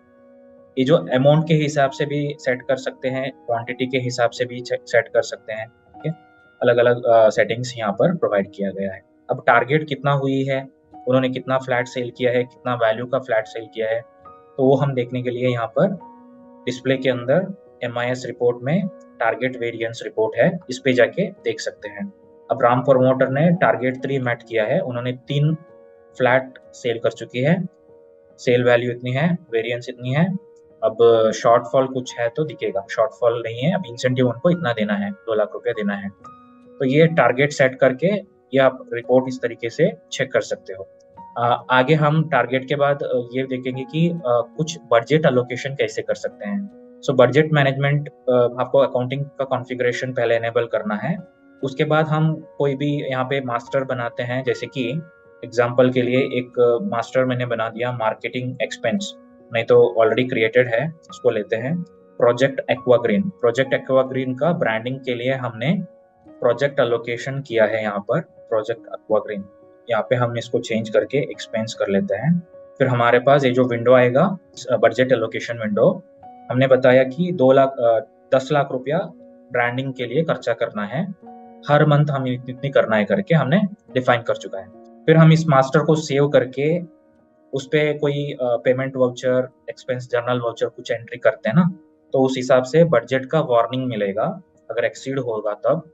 ये जो अमाउंट के हिसाब से भी सेट कर सकते हैं, क्वांटिटी के हिसाब से भी सेट कर सकते हैं। ठीक है, अलग अलग सेटिंग्स यहाँ पर प्रोवाइड किया गया है। अब टारगेट कितना हुई है, उन्होंने कितना फ्लैट सेल किया है, कितना वैल्यू का फ्लैट सेल किया है, तो वो हम देखने के लिए यहाँ पर डिस्प्ले के अंदर MIS रिपोर्ट में टारगेट वेरिएंस रिपोर्ट है, इस पे जाके देख सकते हैं। अब राम प्रमोटर ने टारगेट 3 मैट किया है, उन्होंने 3 फ्लैट सेल कर चुकी है, सेल वैल्यू इतनी है, वेरिएंस इतनी है। अब शॉर्टफॉल कुछ है तो दिखेगा, शॉर्टफॉल नहीं है। अब इंसेंटिव उनको इतना देना है, 2 लाख रुपया देना है। तो ये टारगेट सेट करके ये आप रिपोर्ट इस तरीके से चेक कर सकते हो। आगे हम टारगेट के बाद ये देखेंगे कि कुछ बजट एलोकेशन कैसे कर सकते हैं। सो बजट मैनेजमेंट आपको अकाउंटिंग का कॉन्फ़िगरेशन पहले एनेबल करना है। उसके बाद हम कोई भी यहाँ पे मास्टर बनाते हैं, जैसे कि एग्जांपल के लिए एक मास्टर मैंने बना दिया मार्केटिंग एक्सपेंस, नहीं तो ऑलरेडी क्रिएटेड है, उसको लेते हैं। प्रोजेक्ट एक्वाग्रीन, प्रोजेक्ट एक्वाग्रीन का ब्रांडिंग के लिए हमने प्रोजेक्ट एलोकेशन किया है यहाँ पर, प्रोजेक्ट एक्वाग्रीन। यहाँ पे हम इसको चेंज करके एक्सपेंस कर लेते हैं। फिर हमारे पास ये जो विंडो आएगा, बजट एलोकेशन विंडो, हमने बताया कि 10 लाख रुपया ब्रांडिंग के लिए खर्चा करना है, हर मंथ हमें इतनी करना है करके हमने डिफाइन कर चुका है। फिर हम इस मास्टर को सेव करके उस पे कोई payment voucher, expense journal voucher कुछ एंट्री करते हैं ना, तो उस हिसाब से बजट का वार्निंग मिलेगा अगर एक्सीड होगा तब।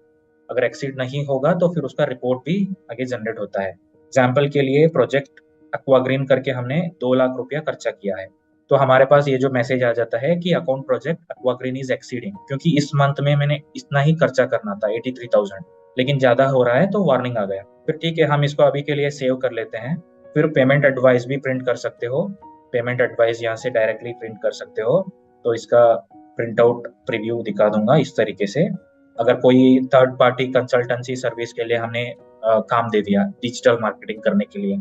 अगर एक्सीड नहीं होगा तो फिर उसका रिपोर्ट भी आगे जनरेट होता है। एग्जाम्पल के लिए प्रोजेक्ट एक्वाग्रीन करके हमने 2 लाख रुपया खर्चा किया है, तो हमारे पास ये जो मैसेज आ जाता है कि अकाउंट प्रोजेक्ट एक्वाग्रीन इज एक्सीडिंग, क्योंकि इस मंथ में मैंने इतना ही खर्चा करना था 83,000, लेकिन ज्यादा हो रहा है तो वार्निंग आ गया। फिर ठीक है, हम इसको अभी के लिए सेव कर लेते हैं। फिर पेमेंट एडवाइस भी प्रिंट कर सकते हो, पेमेंट एडवाइस यहाँ से डायरेक्टली प्रिंट कर सकते हो। तो इसका प्रिंट आउट प्रीव्यू दिखा दूंगा इस तरीके से। अगर कोई थर्ड पार्टी कंसल्टेंसी सर्विस के लिए हमने काम दे दिया डिजिटल मार्केटिंग करने के लिए,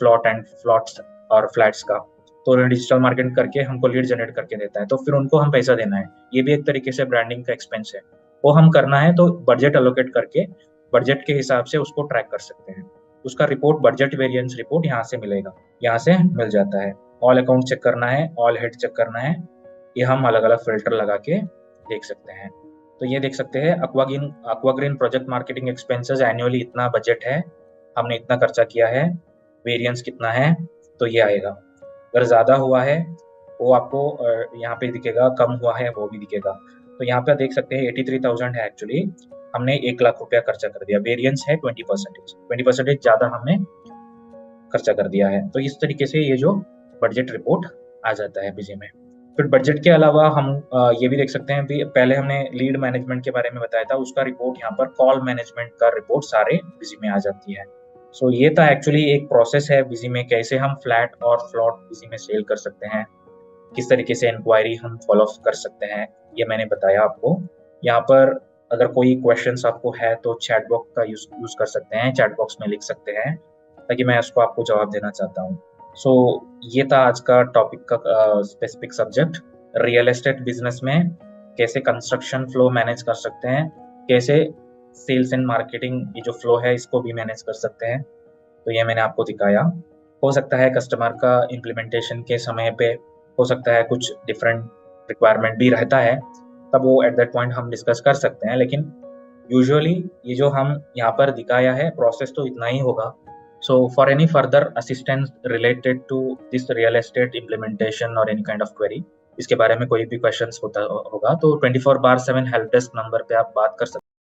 फ्लॉट्स और फ्लैट्स का, तो डिजिटल मार्केटिंग करके हमको लीड जनरेट करके देता है, तो फिर उनको हम पैसा देना है। ये भी एक तरीके से ब्रांडिंग का एक्सपेंस है, वो हम करना है तो बजट एलोकेट करके बजट के हिसाब से उसको ट्रैक कर सकते हैं। उसका रिपोर्ट, बजट वेरिएंस रिपोर्ट यहाँ से मिलेगा, यहाँ से मिल जाता है। ऑल अकाउंट चेक करना है, ऑल हेड चेक करना है, ये हम अलग अलग फिल्टर लगा के देख सकते हैं। तो ये देख सकते हैं एक्वाग्रीन प्रोजेक्ट मार्केटिंग एक्सपेंसेस एनुअली इतना बजट है, हमने इतना खर्चा किया है, वेरिएंस कितना है, तो ये आएगा। अगर ज़्यादा हुआ है वो आपको यहाँ पे दिखेगा, कम हुआ है वो भी दिखेगा। तो यहाँ पे देख सकते हैं 83,000 है, एक्चुअली हमने 1 लाख रुपया खर्चा कर दिया, वेरिएंस है 20% ज़्यादा हमने खर्चा कर दिया है। तो इस तरीके से ये जो बजट रिपोर्ट आ जाता है बिजी में। फिर बजट के अलावा हम ये भी देख सकते हैं भी, पहले हमने लीड मैनेजमेंट के बारे में बताया था, उसका रिपोर्ट यहाँ पर कॉल मैनेजमेंट का रिपोर्ट सारे बिजी में आ जाती है। सो ये था एक्चुअली एक प्रोसेस है बिजी में, कैसे हम फ्लैट और फ्लॉट बिजी में सेल कर सकते हैं, किस तरीके से इंक्वायरी हम फॉलो कर सकते हैं, ये मैंने बताया आपको। यहाँ पर अगर कोई क्वेश्चंस आपको है तो चैट बॉक्स का यूज कर सकते हैं, चैट बॉक्स में लिख सकते हैं ताकि मैं उसको आपको जवाब देना चाहता हूँ। सो ये था आज का टॉपिक का specific subject, real estate business में कैसे कंस्ट्रक्शन फ्लो मैनेज कर सकते हैं, कैसे सेल्स एंड मार्केटिंग ये जो फ्लो है इसको भी मैनेज कर सकते हैं। तो ये मैंने आपको दिखाया। हो सकता है कस्टमर का इम्प्लीमेंटेशन के समय पे हो सकता है कुछ डिफरेंट रिक्वायरमेंट भी रहता है, तब वो एट दैट पॉइंट हम डिस्कस कर सकते हैं, लेकिन यूजुअली ये जो हम यहाँ पर दिखाया है प्रोसेस तो इतना ही होगा। So for any further assistance related to this real estate implementation or any kind of query, इसके बारे में कोई भी क्वेश्चंस होगा तो 24/7 हेल्प डेस्क नंबर पे आप बात कर सकते हैं।